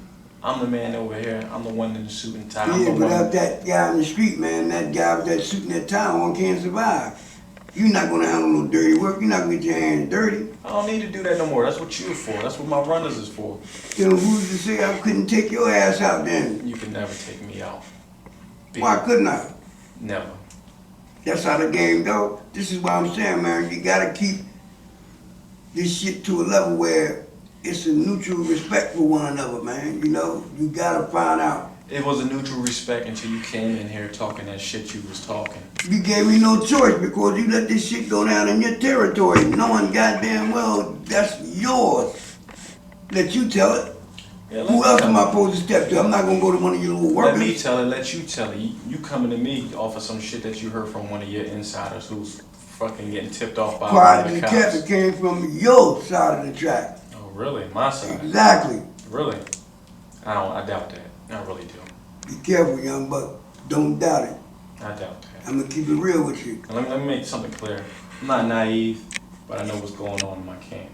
I'm the man over here. I'm the one in the suit and tie. I'm Yeah, the without one. that guy in the street, man, that guy with that suit and that tie on can't survive. You're not gonna handle no dirty work. You're not gonna get your hands dirty. I don't need to do that no more. That's what you're for. That's what my runners is for. You know, who's to say I couldn't take your ass out then? You can never take me out. Why couldn't I? Never. That's how the game go. This is what I'm saying, man. You gotta keep this shit to a level where it's a mutual respect for one another, man. You know, you gotta find out. It was a neutral respect until you came in here talking that shit you was talking. You gave me no choice because you let this shit go down in your territory, knowing goddamn well that's yours. Let you tell it. Yeah, Who else am I supposed to step to? I'm not gonna go to one of your little Let workers. me tell it, let you tell it. You coming to me off of some shit that you heard from one of your insiders who's fucking getting tipped off by one Quiet of and the the cops. cat came from your side of the track. Oh, really? My side? Exactly. Really? I doubt that. I really do. Be careful, young buck. Don't doubt it. I doubt that. I'm gonna keep it real with you. And let me make something clear. I'm not naive, but I know what's going on in my camp.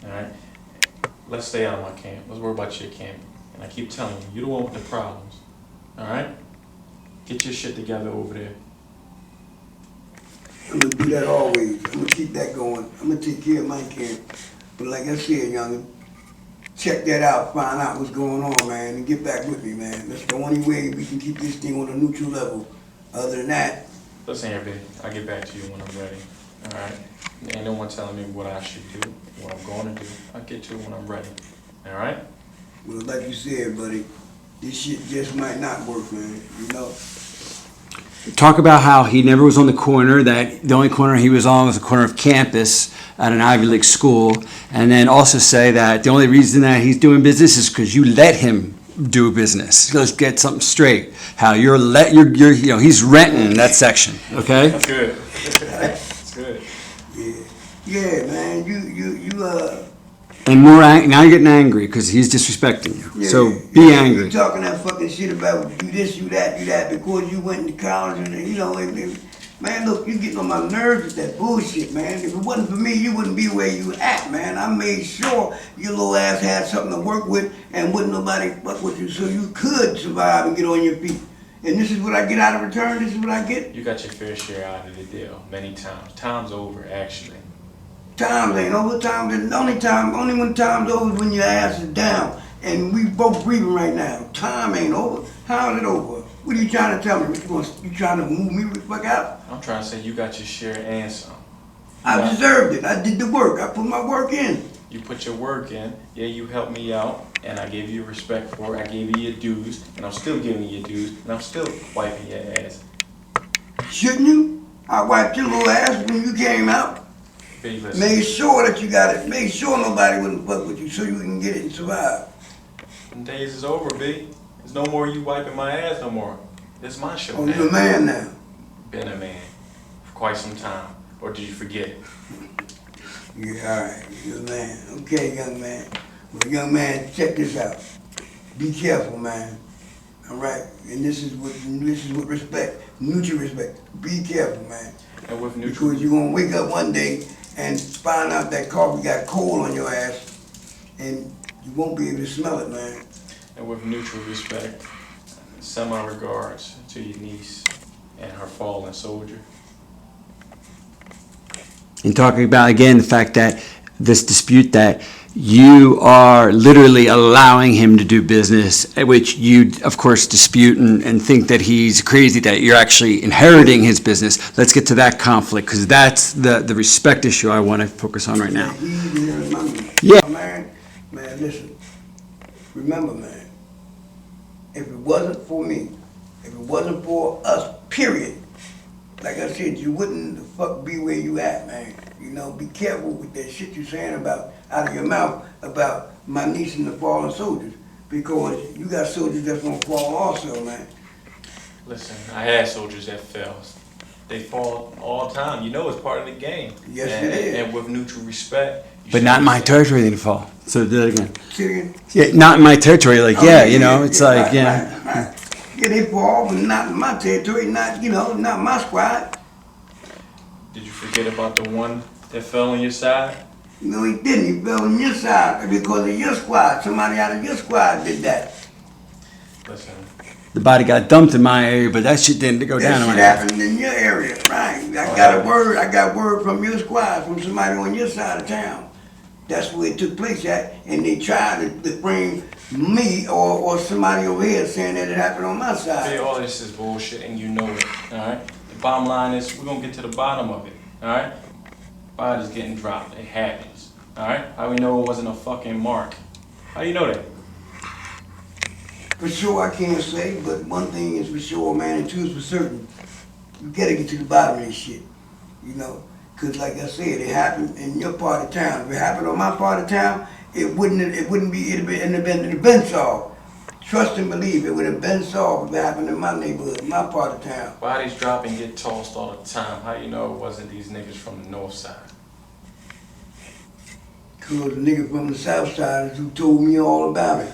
Alright? Let's stay out of my camp. Let's worry about your camp. And I keep telling you, you're the one with the problems. Alright? Get your shit together over there. I'm gonna do that always. I'm gonna keep that going. I'm gonna take care of my camp. But like I said, youngin, check that out, find out what's going on, man, and get back with me, man. That's the only way we can keep this thing on a neutral level. Other than that, Listen here, baby. I'll get back to you when I'm ready. Alright? Ain't no one telling me what I should do, what I'm going to do. I'll get to it when I'm ready. Alright? well, like you said, buddy, this shit just might not work, man. You know? Talk about how he never was on the corner, that the only corner he was on was the corner of campus at an Ivy League school, and then also say that the only reason that he's doing business is because you let him do business. Let's get something straight. How you're he's renting that section, okay? That's good. That's good. Yeah, man. You And more now you're getting angry because he's disrespecting you. Yeah, So be yeah, angry. You talking that fucking shit about you this, you that, because you went into college and you know, man, look, you getting on my nerves with that bullshit, man. If it wasn't for me, you wouldn't be where you at, man. I made sure your little ass had something to work with and wouldn't nobody fuck with you so you could survive and get on your feet. And this is what I get out of return, this is what I get. You got your fair share out of the deal many times. Time's over, actually. Times ain't over. Only when time's over is when your ass is down. And we both breathing right now. Time ain't over. How is it over? What are you trying to tell me? You trying to move me the fuck out? I'm trying to say you got your share and some. I deserved it. I did the work. I put my work in. You put your work in. Yeah, you helped me out, and I gave you respect for it. I gave you your dues, and I'm still giving you your dues, and I'm still wiping your ass. Shouldn't you? I wiped your little ass when you came out. Baby, listen. Made sure that you got it. Made sure nobody wouldn't fuck with you so you can get it and survive. Them days is over, B. There's no more you wiping my ass no more. It's my show Oh, now. you're a man now. Been a man for quite some time. Or did you forget it? Yeah, all right. You're a man. Okay, young man. Well, young man, check this out. Be careful, man. All right? And this is what respect, mutual respect. Be careful, man. And with neutral, Because you're going to wake up one day and find out that coffee got coal on your ass and you won't be able to smell it, man. and with neutral respect, send my regards to your niece and her fallen soldier. And talking about, again, the fact that this dispute that you are literally allowing him to do business, which you, of course, dispute and think that he's crazy, that you're actually inheriting his business. Let's get to that conflict, because that's the respect issue I want to focus on right now. Yeah. Man, listen. Remember, man, if it wasn't for me, if it wasn't for us, period, like I said, you wouldn't the fuck be where you at, man. You know, be careful with that shit you're saying about out of your mouth about my niece and the fallen soldiers, because you got soldiers that's gonna fall also, man. Listen, I had soldiers that fell. They fall all the time. You know it's part of the game. Yes, and, it is. And with neutral respect. But not in my territory, they didn't fall. So do that again. See it again? Yeah, not in my territory. Like, Oh, yeah, you know, it's like, right, yeah. right. Yeah, they fall, but not in my territory, not my squad. Did you forget about the one that fell on your side? No, he didn't. He fell on your side because of your squad. Somebody out of your squad did that. Listen, The body got dumped in my area, but that shit didn't go down That in shit my area. happened in your area, right? I got word from your squad, from somebody on your side of town. That's where it took place at, and they tried to bring me or somebody over here saying that it happened on my hey, side. all this is bullshit and you know it, alright? The bottom line is we're gonna get to the bottom of it, alright? Bodies getting dropped, it happens. Alright? How we know it wasn't a fucking mark? How you know that? For sure, I can't say, but one thing is for sure, man, and two is for certain. You gotta get to the bottom of this shit, you know? Cause like I said, it happened in your part of town. If it happened on my part of town, it'd have been solved. Trust and believe, it would have been solved if it happened in my neighborhood, my part of town. Bodies drop and get tossed all the time. How you know it wasn't these niggas from the north side? Cause the nigga from the south side is who told me all about it.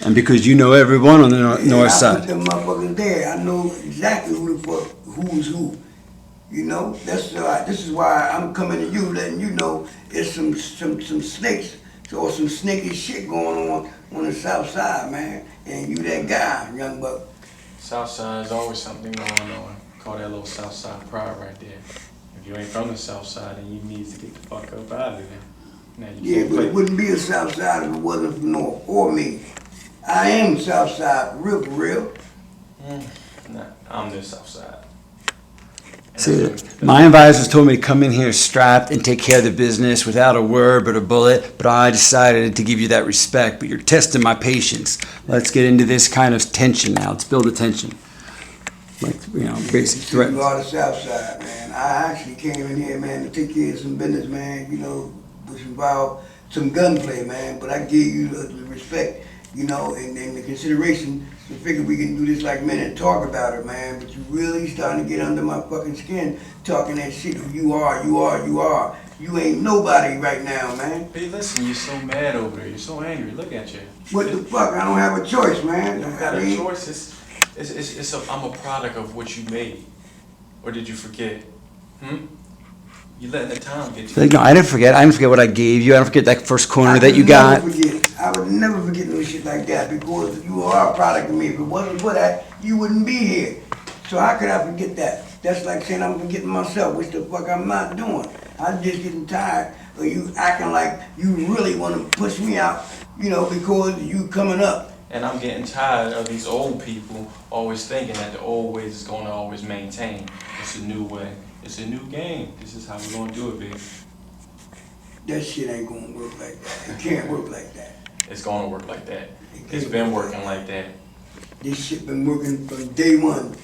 And because you know everyone on the north I side. put them motherfuckers there. I know exactly who the fuck, who's who. You know, this is why I'm coming to you, letting you know there's some snakes or some snaky shit going on the south side, man. And you that guy, young buck. South side is always something going on. Call that little south side pride right there. If you ain't from the south side, then you need to get the fuck up out of there. Now you Yeah, can't but play. it wouldn't be a south side if it wasn't for north or me. I am south side, for real. Nah, I'm the south side. And See, that's- my advisors told me to come in here strapped and take care of the business without a word but a bullet, but I decided to give you that respect, but you're testing my patience. Let's get into this kind of tension now. Let's build a tension. Like, you know, basic You threat. are the south side, man. I actually came in here, man, to take care of some business, man, you know, which involved some gunplay, man. But I give you the respect, you know, and the consideration to figure we can do this like men and talk about it, man. But you really starting to get under my fucking skin, talking that shit. Who you are. You ain't nobody right now, man. Hey, listen, you're so mad over there. You're so angry. Look at you. What the fuck? I don't have a choice, man. You don't got I a mean, choice. I'm a product of what you made. Or did you forget? You letting the time get you. No, I didn't forget. I didn't forget what I gave you. I don't forget that first corner that you got. I would never forget no shit like that because you are a product of me. If it wasn't for that, you wouldn't be here. So how could I forget that? That's like saying I'm forgetting myself, which the fuck I'm not doing. I'm just getting tired of you acting like you really want to push me out, you know, because you coming up. And I'm getting tired of these old people always thinking that the old ways is going to always maintain. It's a new way. It's a new game. This is how we're going to do it, baby. That shit ain't gonna work like that. It can't work like that. It's going to work like that. It's been working like that. This shit been working from day one.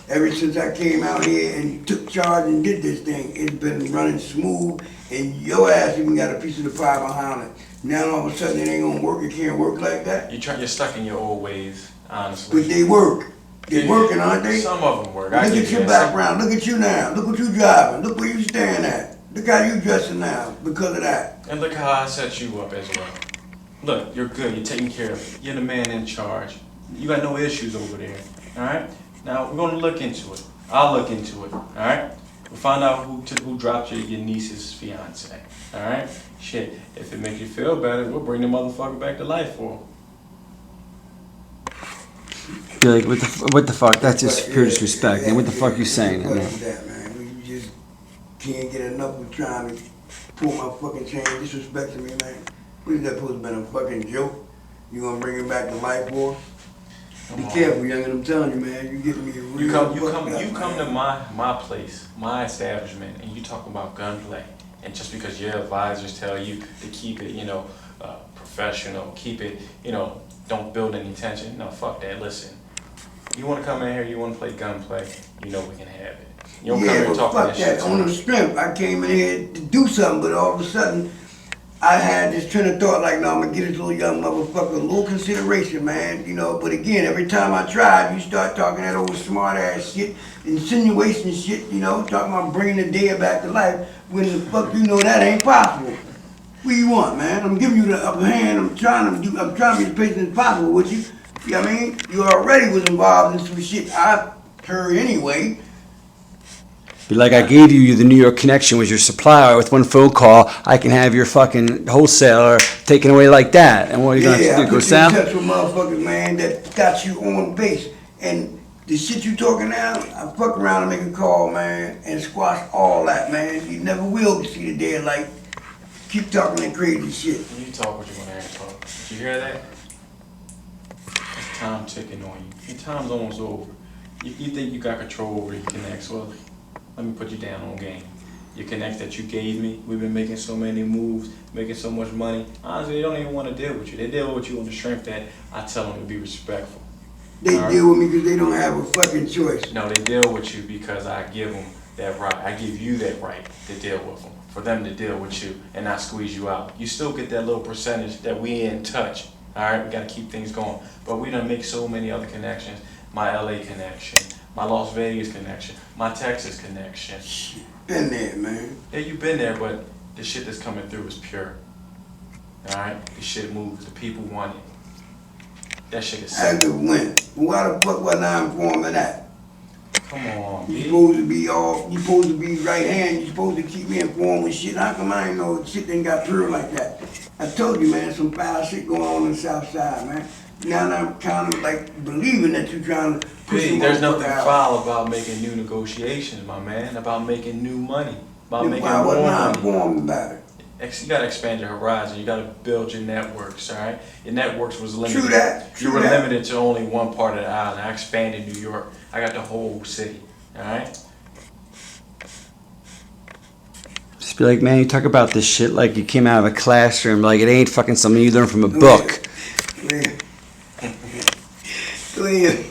Ever since I came out here and took charge and did this thing, it's been running smooth, and your ass even got a piece of the pie behind it. Now all of a sudden it ain't gonna work, it can't work like that. You're stuck in your old ways, honestly. But they work. They working, aren't they? Some of them work. Look I at give you your that. background, look at you now, look what you driving, look where you staying at. Look how you dressing now because of that. And look how I set you up as well. Look, you're good. You're taking care of it. You're the man in charge. You got no issues over there. All right? Now, we're going to look into it. I'll look into it. All right? We'll find out who dropped your niece's fiance. All right? Shit, if it makes you feel better, we'll bring the motherfucker back to life for him. You're like, what the fuck? That's just pure disrespect. And what the fuck you saying? What is that, man? You just can't get enough of trying to pull my fucking chain, disrespecting me, man. What is that supposed to be a fucking joke? You gonna bring him back to life for? Be careful, youngin', I'm telling you, man. You getting me real. You come to my place, my establishment, and you talk about gunplay. And just because your advisors tell you to keep it, professional, keep it, don't build any tension. No, fuck that. Listen, you want to come in here, you want to play gunplay, we can have it. You don't come here but talking fuck that shit. that. On the strength, I came in here to do something, but all of a sudden, I had this train of thought like, no, I'm gonna get this little young motherfucker a little consideration, man, But again, every time I tried, you start talking that old smart ass shit, insinuation shit, talking about bringing the dead back to life, when the fuck that ain't possible. What you want, man? I'm giving you the upper hand. I'm trying to be as patient as possible with you. You know what I mean? You already was involved in some shit I heard anyway. Be like, I gave you the New York connection with your supplier. With one phone call, I can have your fucking wholesaler taken away like that. And what are you gonna have to do? Go I south? put you in touch with motherfuckers, man, that got you on base. And the shit you talking now, I fuck around and make a call, man, and squash all that, man. You never will see the daylight. Keep talking that crazy shit. You talk what you want to hear talk. Did you hear that? It's time ticking on you. Your time's almost over. You think you got control over your connects. Well, let me put you down on game. your connects that you gave me. We've been making so many moves, making so much money. Honestly, they don't even want to deal with you. They deal with you on the strength that I tell them to be respectful. They All right. deal with me because they don't have a fucking choice. No, they deal with you because I give them that right. I give you that right to deal with them, for them to deal with you and not squeeze you out. You still get that little percentage that we in touch. All right, we got to keep things going. But we done make so many other connections. My LA connection, my Las Vegas connection, my Texas connection. Been there, man. Yeah, you've been there, but the shit that's coming through is pure. All right, the shit moves. The people want it. That shit is I simple. could win. Why the fuck wasn't I informed of that? Come on, You B. supposed to be you supposed to be right hand, you supposed to keep me informed with shit. How come I ain't know shit didn't got through like that? I told you, man, some foul shit going on the south side, man. Now I'm kind of like believing that you're trying to push B, them there's motherfucker nothing out. foul about making new negotiations, my man. About making new money. About Then making why more wasn't I money. informed about it? You gotta expand your horizon. You gotta build your networks, all right? Your networks was limited. True that, You true were that. limited to only one part of the island. I expanded New York. I got the whole city, all right? Just be like, man, you talk about this shit like you came out of a classroom, like it ain't fucking something you learn from a book. Go ahead. Go ahead.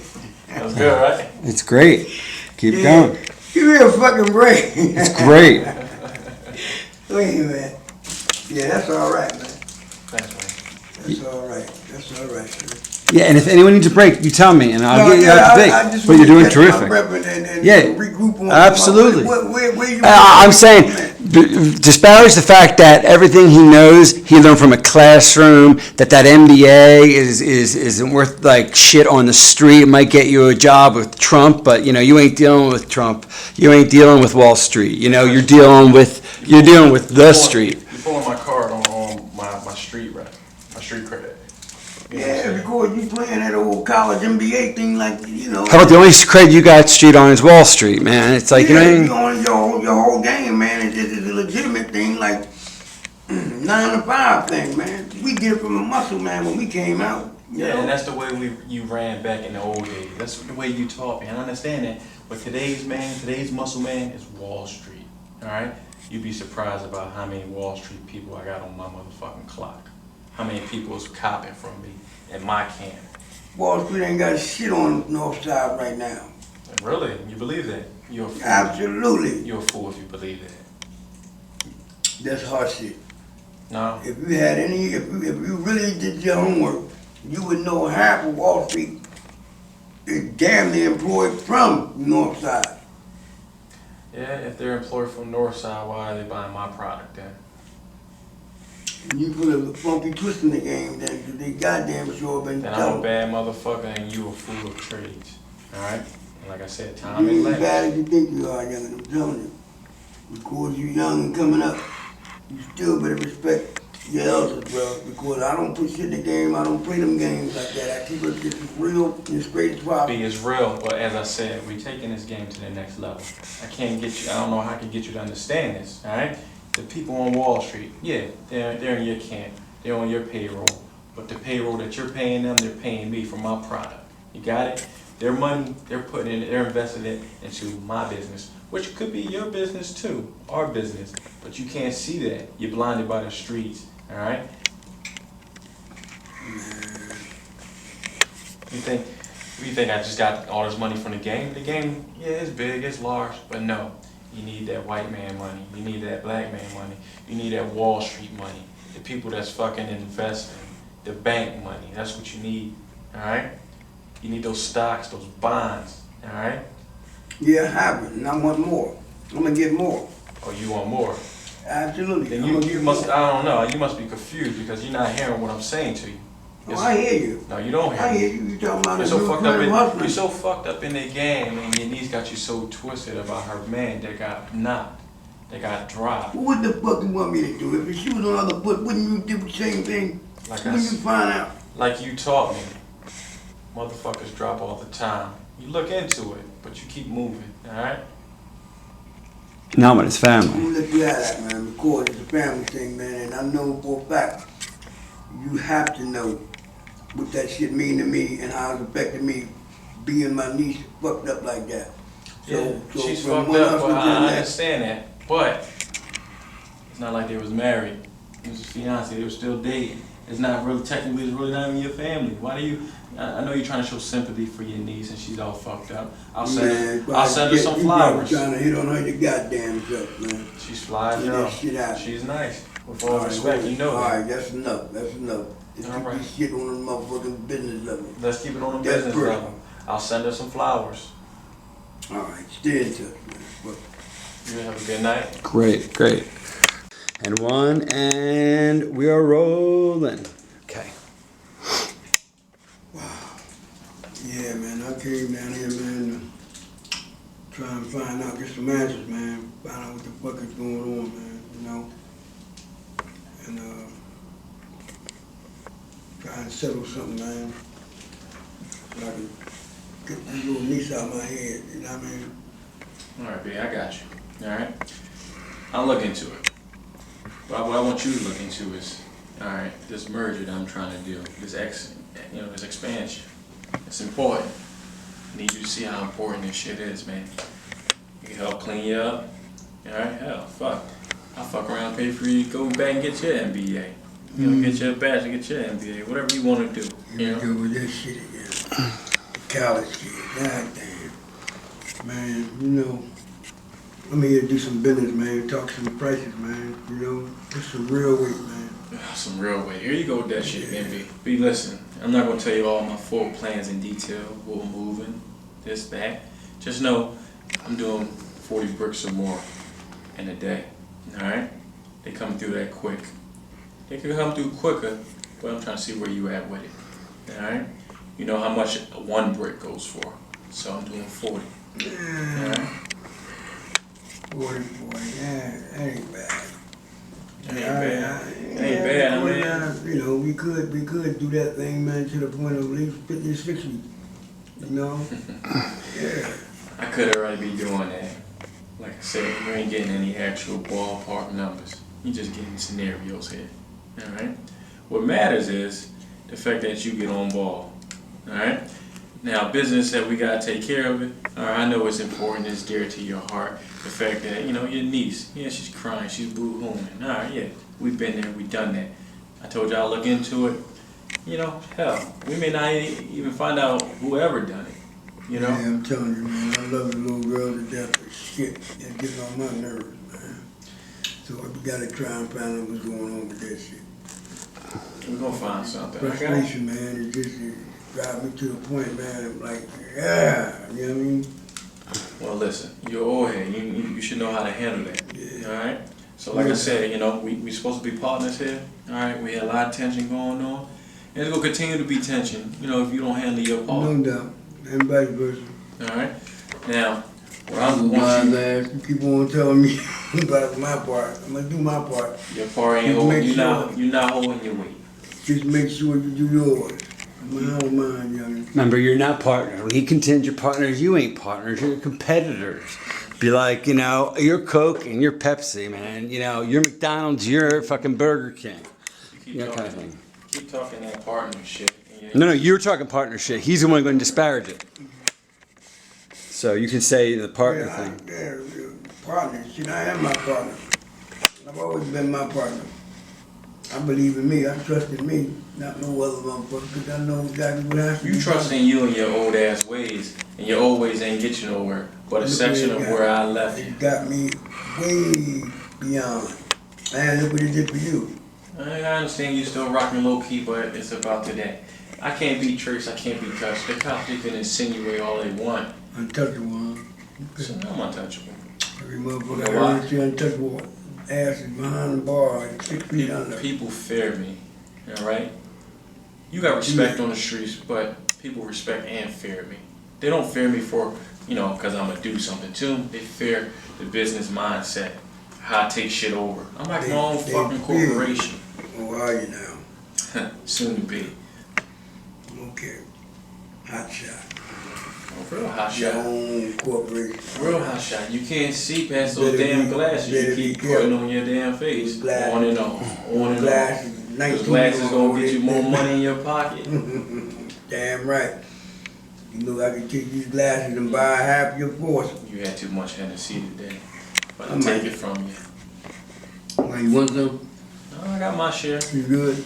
That was good, right? It's great. Keep Yeah. going. Give me a fucking break. It's great. Go ahead, man. Yeah, that's all right, man. Thanks, man. That's all right. That's all right, sir. Yeah, and if anyone needs a break, you tell me, and I'll get you yeah, out to I date. just But you're doing wanna catch my terrific. breath and Yeah, regroup on absolutely. Where you I'm saying, disparage the fact that everything he knows, he learned from a classroom, that MBA isn't worth like shit on the street. It might get you a job with Trump, but you know, you ain't dealing with Trump. You ain't dealing with Wall Street. You know, you're dealing with the street. You're pulling my card on my street rep, my street credit. You know what I'm Yeah, saying? because you playing that old college MBA thing like, you know. How about the only credit you got street on is Wall Street, man? It's like, yeah, you know, your whole game, man, is a legitimate thing, like 9 to 5 thing, man. We did it from a muscle, man, when we came out. You Yeah, know? and that's the way you ran back in the old days. That's the way you taught me. I understand that. But today's muscle man is Wall Street. All right? You'd be surprised about how many Wall Street people I got on my motherfucking clock. How many people is copping from me in my camp. Wall Street ain't got shit on the north side right now. Really? You believe that? You're a fool. Absolutely. You're a fool if you believe that. That's hard shit. No? If you had any, if you really did your homework, you would know half of Wall Street is damn near employed from the north side. Yeah, if they're employed from North Side, why are they buying my product then? You put a funky twist in the game, then 'cause they goddamn sure been Then I'm a telling. bad motherfucker and you a fool of trades. Alright? Like I said, time You and ain't as length. bad as you think you are, young, I'm telling you. Because you young and coming up, you still better respect your elders, bro. Because I don't put shit in the game, I don't play them games like that. I keep it just as real and straight as possible. B is real, but as I said, we taking this game to the next level. I don't know how I can get you to understand this, alright? The people on Wall Street, yeah, they're in your camp, they're on your payroll, but the payroll that you're paying them, they're paying me for my product. You got it? Their money, they're investing it into my business, which could be your business too, our business, but you can't see that. You're blinded by the streets, alright? You think I just got all this money from the game? The game, yeah, it's big, it's large, but no. You need that white man money. You need that black man money. You need that Wall Street money. The people that's fucking investing. The bank money. That's what you need, alright? You need those stocks, those bonds, alright? Yeah, I have it, and I want more. I'm gonna get more. Or you want more? Absolutely. Then I'm gonna you get must, more. I don't know, you must be confused because you're not hearing what I'm saying to you. Oh, I hear you. No, you don't hear I me. hear you. You talking about You're the so new fucked up crime hustling. you're so fucked up in the game, and your niece got you so twisted about her man that got knocked, that got dropped. Well, what the fuck you want me to do? If she was on the other foot, wouldn't you do the same thing? Like When I you s- find out. Like you taught me. Motherfuckers drop all the time. You look into it, but you keep moving, alright? not when it's I'm family. gonna let you have that, man, because it's a family thing, man, and I know for a fact you have to know what that shit mean to me and how it's affected me being my niece fucked up like that. Yeah, So she's from fucked one up, hustle but to the I next. understand that. But it's not like they was married. It was a fiance. They were still dating. It's not really technically. It's really not even your family. Why do you? I know you're trying to show sympathy for your niece, and she's all fucked up. I'll send her some flowers. You trying to hit on her your goddamn self, man. She's fly as Get hell. that shit out. She's nice. With all respect, you know. All right, that's enough. That's enough. Just All keep right. this shit on the motherfucking business level. Let's keep it on the That's business personal. level. I'll send her some flowers. All right, stay in touch, man. But You have a good night. Great, great. And one, and we are rolling. Okay. yeah, man, I came down here, man, to try and find out, get some answers, man. Find out what the fuck is going on, man. You know, and try and settle something, man. So I can get this little niece out of my head. You know what I mean? All right, B, I got you. All right. I'll look into it. But what I want you to look into is, all right, this merger that I'm trying to do, this this expansion. It's important. I need you to see how important this shit is, man. It can help clean you up. All right, hell, fuck. I'll fuck around, pay for you, go back and get your MBA. You know, get your bachelor, get your MBA, whatever you want to do. You know, with that shit again. College shit, goddamn. Man, you know, I'm here to do some business, man. Talk some prices, man. You know, put some real weight, man. Some real weight. Here you go with that shit, man. B, listen, I'm not gonna tell you all my full plans in detail. We're moving, this, that. Just know I'm doing 40 bricks or more in a day. All right? They come through that quick. They could come through quicker, but I'm trying to see where you at with it. All right? You know how much one brick goes for, so I'm doing 40. All right? 40, yeah, that ain't bad. It ain't bad. It ain't bad, I mean. You know, we could do that thing, man, to the point of at least 50, 60. You know? Yeah. I could already be doing that. Like I said, you ain't getting any actual ballpark numbers. You're just getting scenarios here. Alright? What matters is the fact that you get on ball. Alright? Now, business that we gotta take care of it. Alright, I know it's important, it's dear to your heart. The fact that, you know, your niece, yeah, she's crying, she's boo-hooing. Alright, yeah, we've been there, we've done that. I told y'all look into it. You know, hell, we may not even find out whoever done it. You know? Yeah, I'm telling you, man, I love the little girl to death, but shit, it gets on my nerves, man. So we gotta try and find out what's going on with that shit. We're gonna find something. Frustration, man, it just drives me to the point, man, I'm like, yeah, you know what I mean? Well, listen, you're old head. You should know how to handle that. Yeah. All right. So, like I said, you know, we supposed to be partners here. All right. We had a lot of tension going on, and it's gonna continue to be tension. You know, if you don't handle your part. No doubt, and vice versa. All right. Now, what I want You keep on telling me about my part. I'm gonna do my part. your part ain't Just holding. make You're not holding your weight. Just make sure you do yours. I don't mind, young. Remember, you're not partner. When he contends you're partners, you ain't partners. You're competitors. Be like, you know, you're Coke and you're Pepsi, man. You know, you're McDonald's, you're fucking Burger King. You You know, kind of thing. Keep talking that partner shit. No, you're talking partnership. He's the one going to disparage it. So you can say the partner thing. Partner. Shit, I am my partner. I've always been my partner. I believe in me. I trust in me, not no other motherfucker, because I know exactly what has to be You trust in you and your old ass ways, and your old ways ain't get you nowhere. But a section of where I left you. It got me way beyond. And look what it did for you. I understand you still rocking low key, but it's about today. I can't be traced, I can't be touched. The cops they can insinuate all they want. Untouchable, huh? So now I'm untouchable. Every motherfucker You know why? I see untouchable ass is behind the bar, like 6 feet under. People fear me, alright? You got respect on the streets, but people respect and fear me. They don't fear me for, you know, because I'm gonna do something to them. They fear the business mindset, how I take shit over. I'm like my own fucking corporation. Oh, are you now? Soon to be. Okay. Hot shot. Real hot Your shot. own corporation. Real hot shot. You can't see past those Better damn be- glasses better you be keep careful. putting on your damn face. Those glasses- On and off. On and Glasses, off. 19 Those glasses gonna year get you old. more money in your pocket. Damn right. You know I can take these glasses and buy half your force. You had too much Hennessy today. But I'll take it from you. Why, you want some? Oh, I got my share. You good?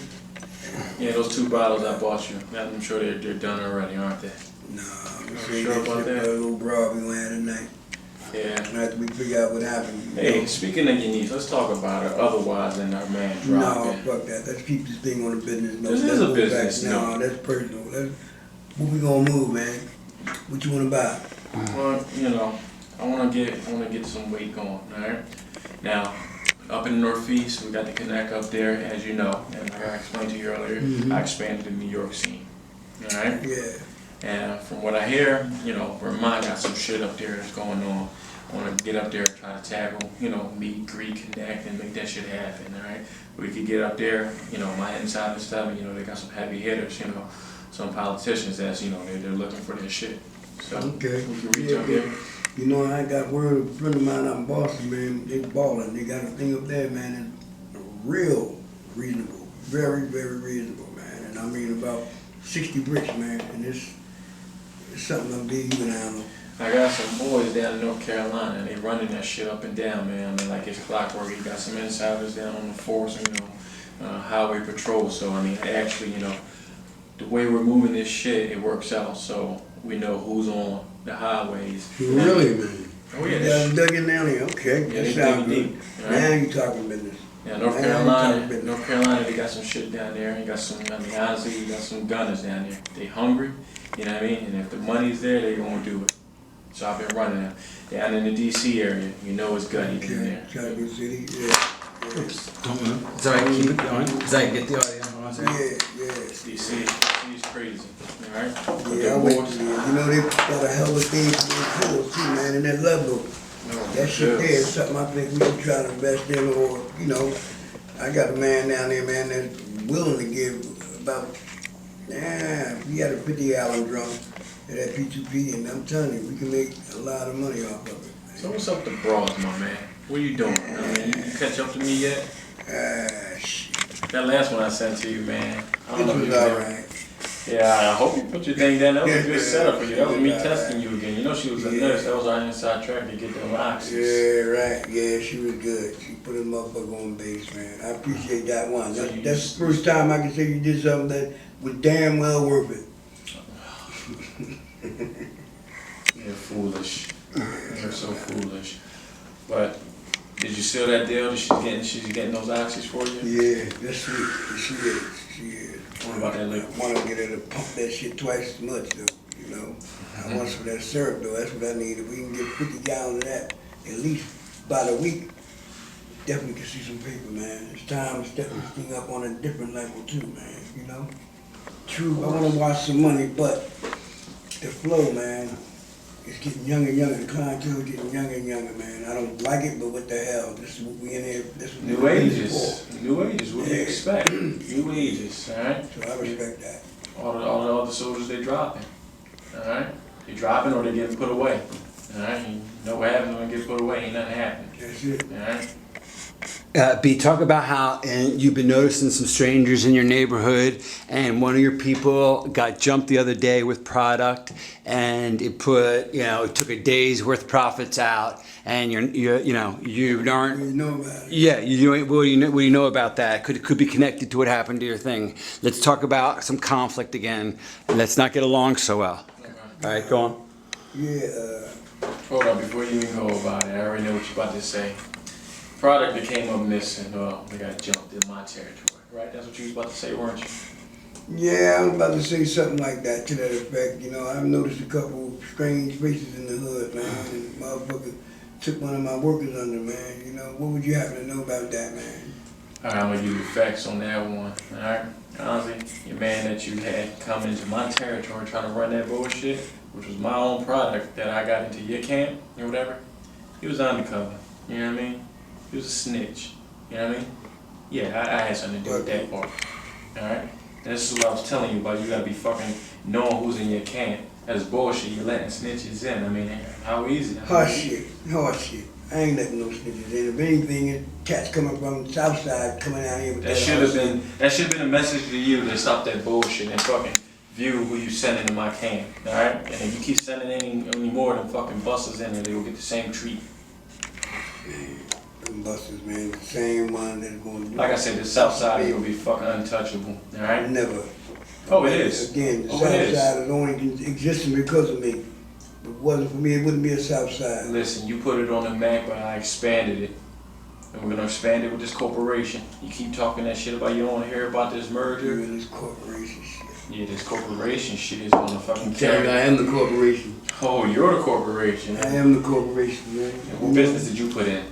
Yeah, those 2 bottles I bought you. I'm sure they're done already, aren't they? Nah, I'm Sure saying that about shit that? for a little broad we gonna have tonight. Yeah. After we figure out what happened. you Hey, know? speaking of your niece, let's talk about her. Otherwise than our man No, dropping. fuck that. Let's keep this thing on the business note. This is Let's a go business back. note. No, that's personal. What we gonna move, man? What you wanna buy? Well, you know, I wanna get some weight going. All right. Now, up in the Northeast, we got the Connect up there, as you know, and like I explained to you earlier, I expanded the New York scene. All right. Yeah. And from what I hear, you know, Vermont got some shit up there that's going on. I want to get up there and try to tackle, you know, meet, greet, connect, and make that shit happen, all right? We could get up there, you know, my inside and stuff, you know, they got some heavy hitters, you know, some politicians that's, you know, they're looking for their shit. So, Okay. we can reach up there. You know, I got word of a friend of mine out in Boston, man. They ballin'. They got a thing up there, man. It's real reasonable. Very, very reasonable, man. And I mean about 60 bricks, man. And it's something I'm big you can handle. I got some boys down in North Carolina, and they running that shit up and down, man. I mean, like it's clockwork. You got some insiders down on the force, you know, highway patrol. So, I mean, actually, you know, the way we're moving this shit, it works out. So we know who's on the highways. Really, man? Oh, yeah. You got them dug in down here. Okay, Yeah, that they sounds dig good. deep, Now right? you talking business. Yeah, Now you talking North Carolina, they got some shit down there. You got some, I mean, honestly, you got some gunners down there. They hungry, you know what I mean? And if the money's there, they gonna do it. So I've been running them. Down in the DC area, you know it's gutty in Okay, there. Charlie City, yeah. Don't move. It's alright, keep it going. Cause I can get the audio. Hold on a second. Yeah, yeah. DC's crazy, alright? But Yeah, I them went boys- to the, you know, they got a hell of a thing for these pills too, man, in that level. That shit there is something I think we should try to invest in, or, you know, I got a man down there, man, that's willing to give about, we got a 50-gallon drum at that P2P, and I'm telling you, we can make a lot of money off of it. So what's up with the bras, my man? What are you doing? I mean, you catch up to me yet? Shit. That last one I sent to you, man. I It don't know if was you did. alright. Yeah, I hope you put your thing down. That was a good Yeah. setup for you. That was me Yeah. testing you again. You know she was a Yeah. nurse. That was our inside track to get them oxys. Yeah, right. Yeah, she was good. She put a motherfucker on base, man. I appreciate that one. So you That's just- the first time I can say you did something that was damn well worth it. You're foolish. You're so foolish. But did you seal that deal? She's getting those oxys for you? Yeah, that's sweet. She is. She is. What about that liquor? I want to get her to pump that shit twice as much, though. You know, I want some of that syrup, though. That's what I need. If we can get 50 gallons of that, at least about a week, definitely can see some paper, man. It's time to step this thing up on a different level, too, man. You know? True, I want to watch some money, but the flow, man, it's getting younger and younger. The clientele is getting younger and younger, man. I don't like it, but what the hell? This is what we in here. This is what New we're in here ages. for. New ages. What do you expect? New ages, alright? So I respect that. All the other soldiers they dropping. Alright? They dropping or they getting put away. Alright? You know what happens when they get put away, ain't nothing happen. That's it. Alright? B, talk about how and you've been noticing some strangers in your neighborhood, and one of your people got jumped the other day with product, and it put, you know, it took a day's worth of profits out, and you aren't, You know about it. yeah, what do you know about that? Could be connected to what happened to your thing. Let's talk about some conflict again. Let's not get along so well. All right, go on. Yeah, Hold on, before you even go about it, I already know what you're about to say. Product that came up missing, they got jumped in my territory, right? That's what you was about to say, weren't you? yeah, I was about to say something like that to that effect. You know, I've noticed a couple strange faces in the hood, man. And motherfucker took one of my workers under, man. You know, what would you happen to know about that, man? Alright, I'm gonna give you the facts on that one, alright? Honestly, your man that you had come into my territory trying to run that bullshit, which was my own product that I got into your camp or whatever, he was undercover, you know what I mean? He was a snitch, you know what I mean? Yeah, I had something to do with that part, alright? And this is what I was telling you about, you gotta be fucking knowing who's in your camp. That's bullshit, you're letting snitches in, I mean, how easy? Hush shit, hush shit. I ain't letting no snitches in. If anything, it's cats coming from the south side coming out here with That should have been a message to you to stop that bullshit and fucking view who you sending to my camp, alright? And if you keep sending any more of them fucking busters in there, they will get the same treat. Them busters, man, the same one that's gonna do. Like I said, the South Side is gonna be fucking untouchable. All right? Never. Oh, it is. Again, the Oh, South it is. Side is only existing because of me. If it wasn't for me, it wouldn't be a South Side. Listen, you put it on the map, but I expanded it. And we're gonna expand it with this corporation. You keep talking that shit about you don't wanna hear about this merger. Doing this corporation shit. Yeah, this corporation shit is gonna fucking Tell me I carry. am the corporation. Oh, you're the corporation. I am the corporation, man. And what business did you put in?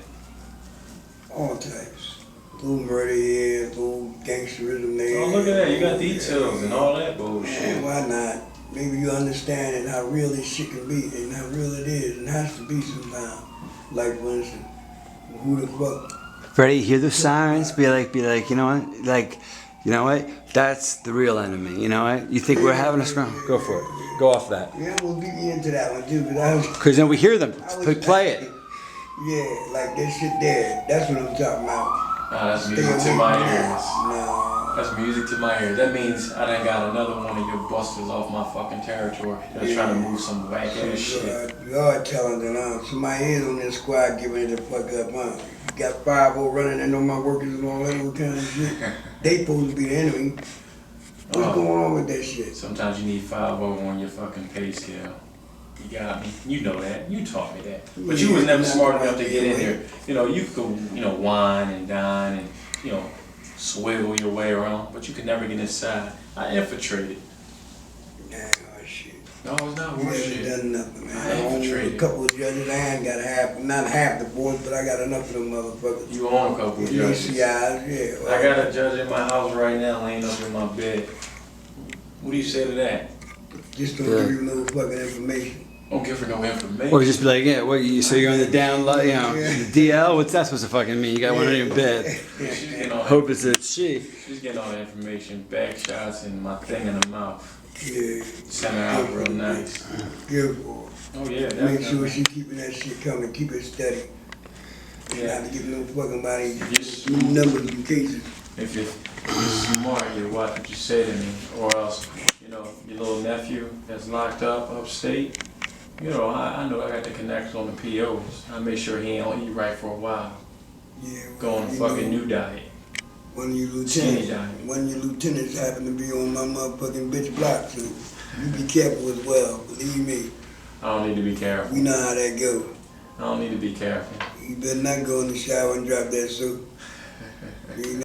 All types. Little murder here, little gangsterism there. Oh, look at that. You got details and all that Man, bullshit. why not? Maybe you understand it, how real this shit can be and how real it is and has to be sometimes. Like, for instance, who the fuck? Freddie, hear the sirens? Be like, you know what? Like, you know what? That's the real enemy. You know what? You think we're having a scrum? Go for it. Go off that. Yeah, we'll get you into that one too, but I was. Because then we hear them. Play it. Yeah, like that shit there. That's what I'm talking about. Nah, that's Stay music to away my from that. ears. No. That's music to my ears. That means I done got another one of your busters off my fucking territory. They're trying to move some whack ass shit. You are telling them, somebody is on this squad giving it the fuck up, huh? You got 5-0 running and all my workers and all that other kind of shit. They supposed to be the enemy. What's Oh. going on with that shit? Sometimes you need 5-0 on your fucking pay scale. You got me. You know that. You taught me that. But you was never smart enough to get in there. You know, you could, wine and dine and, swiggle your way around, but you could never get inside. I infiltrated. Nah, shit. No, it's not You worth haven't shit. done nothing, man. I I own a infiltrated. couple of judges. I ain't got not half the boys, but I got enough of them motherfuckers. You own a couple of judges. ACIs, yeah. I got a judge in my house right now laying up in my bed. What do you say to that? Just don't Yeah. give you no fucking information. Don't give her no information. Or just be like, yeah, what? So you're on the down low, the DL? What's that supposed to fucking mean? You got one on your bed. Yeah, she's getting all Hope it's a she. She's getting all the information, back shots and my thing in the mouth. Yeah. Send her out real nice. Good boy. Oh yeah, Make sure definitely. she keeping that shit coming. Keep it steady. Yeah. Not to give no fucking body Yes. numbers and cases. If you're smart, you watch what you say to me, or else, your little nephew that's locked up upstate. I know I got the connections on the POs. I make sure he ain't eat right for a while. Yeah. Go on a you fucking know, new diet. One of your Skinny lieutenants, diet. one of your lieutenants happen to be on my motherfucking bitch block, so you be careful as well. Believe me, I don't need to be careful. we know how that go. I don't need to be careful. You better not go in the shower and drop that soap. You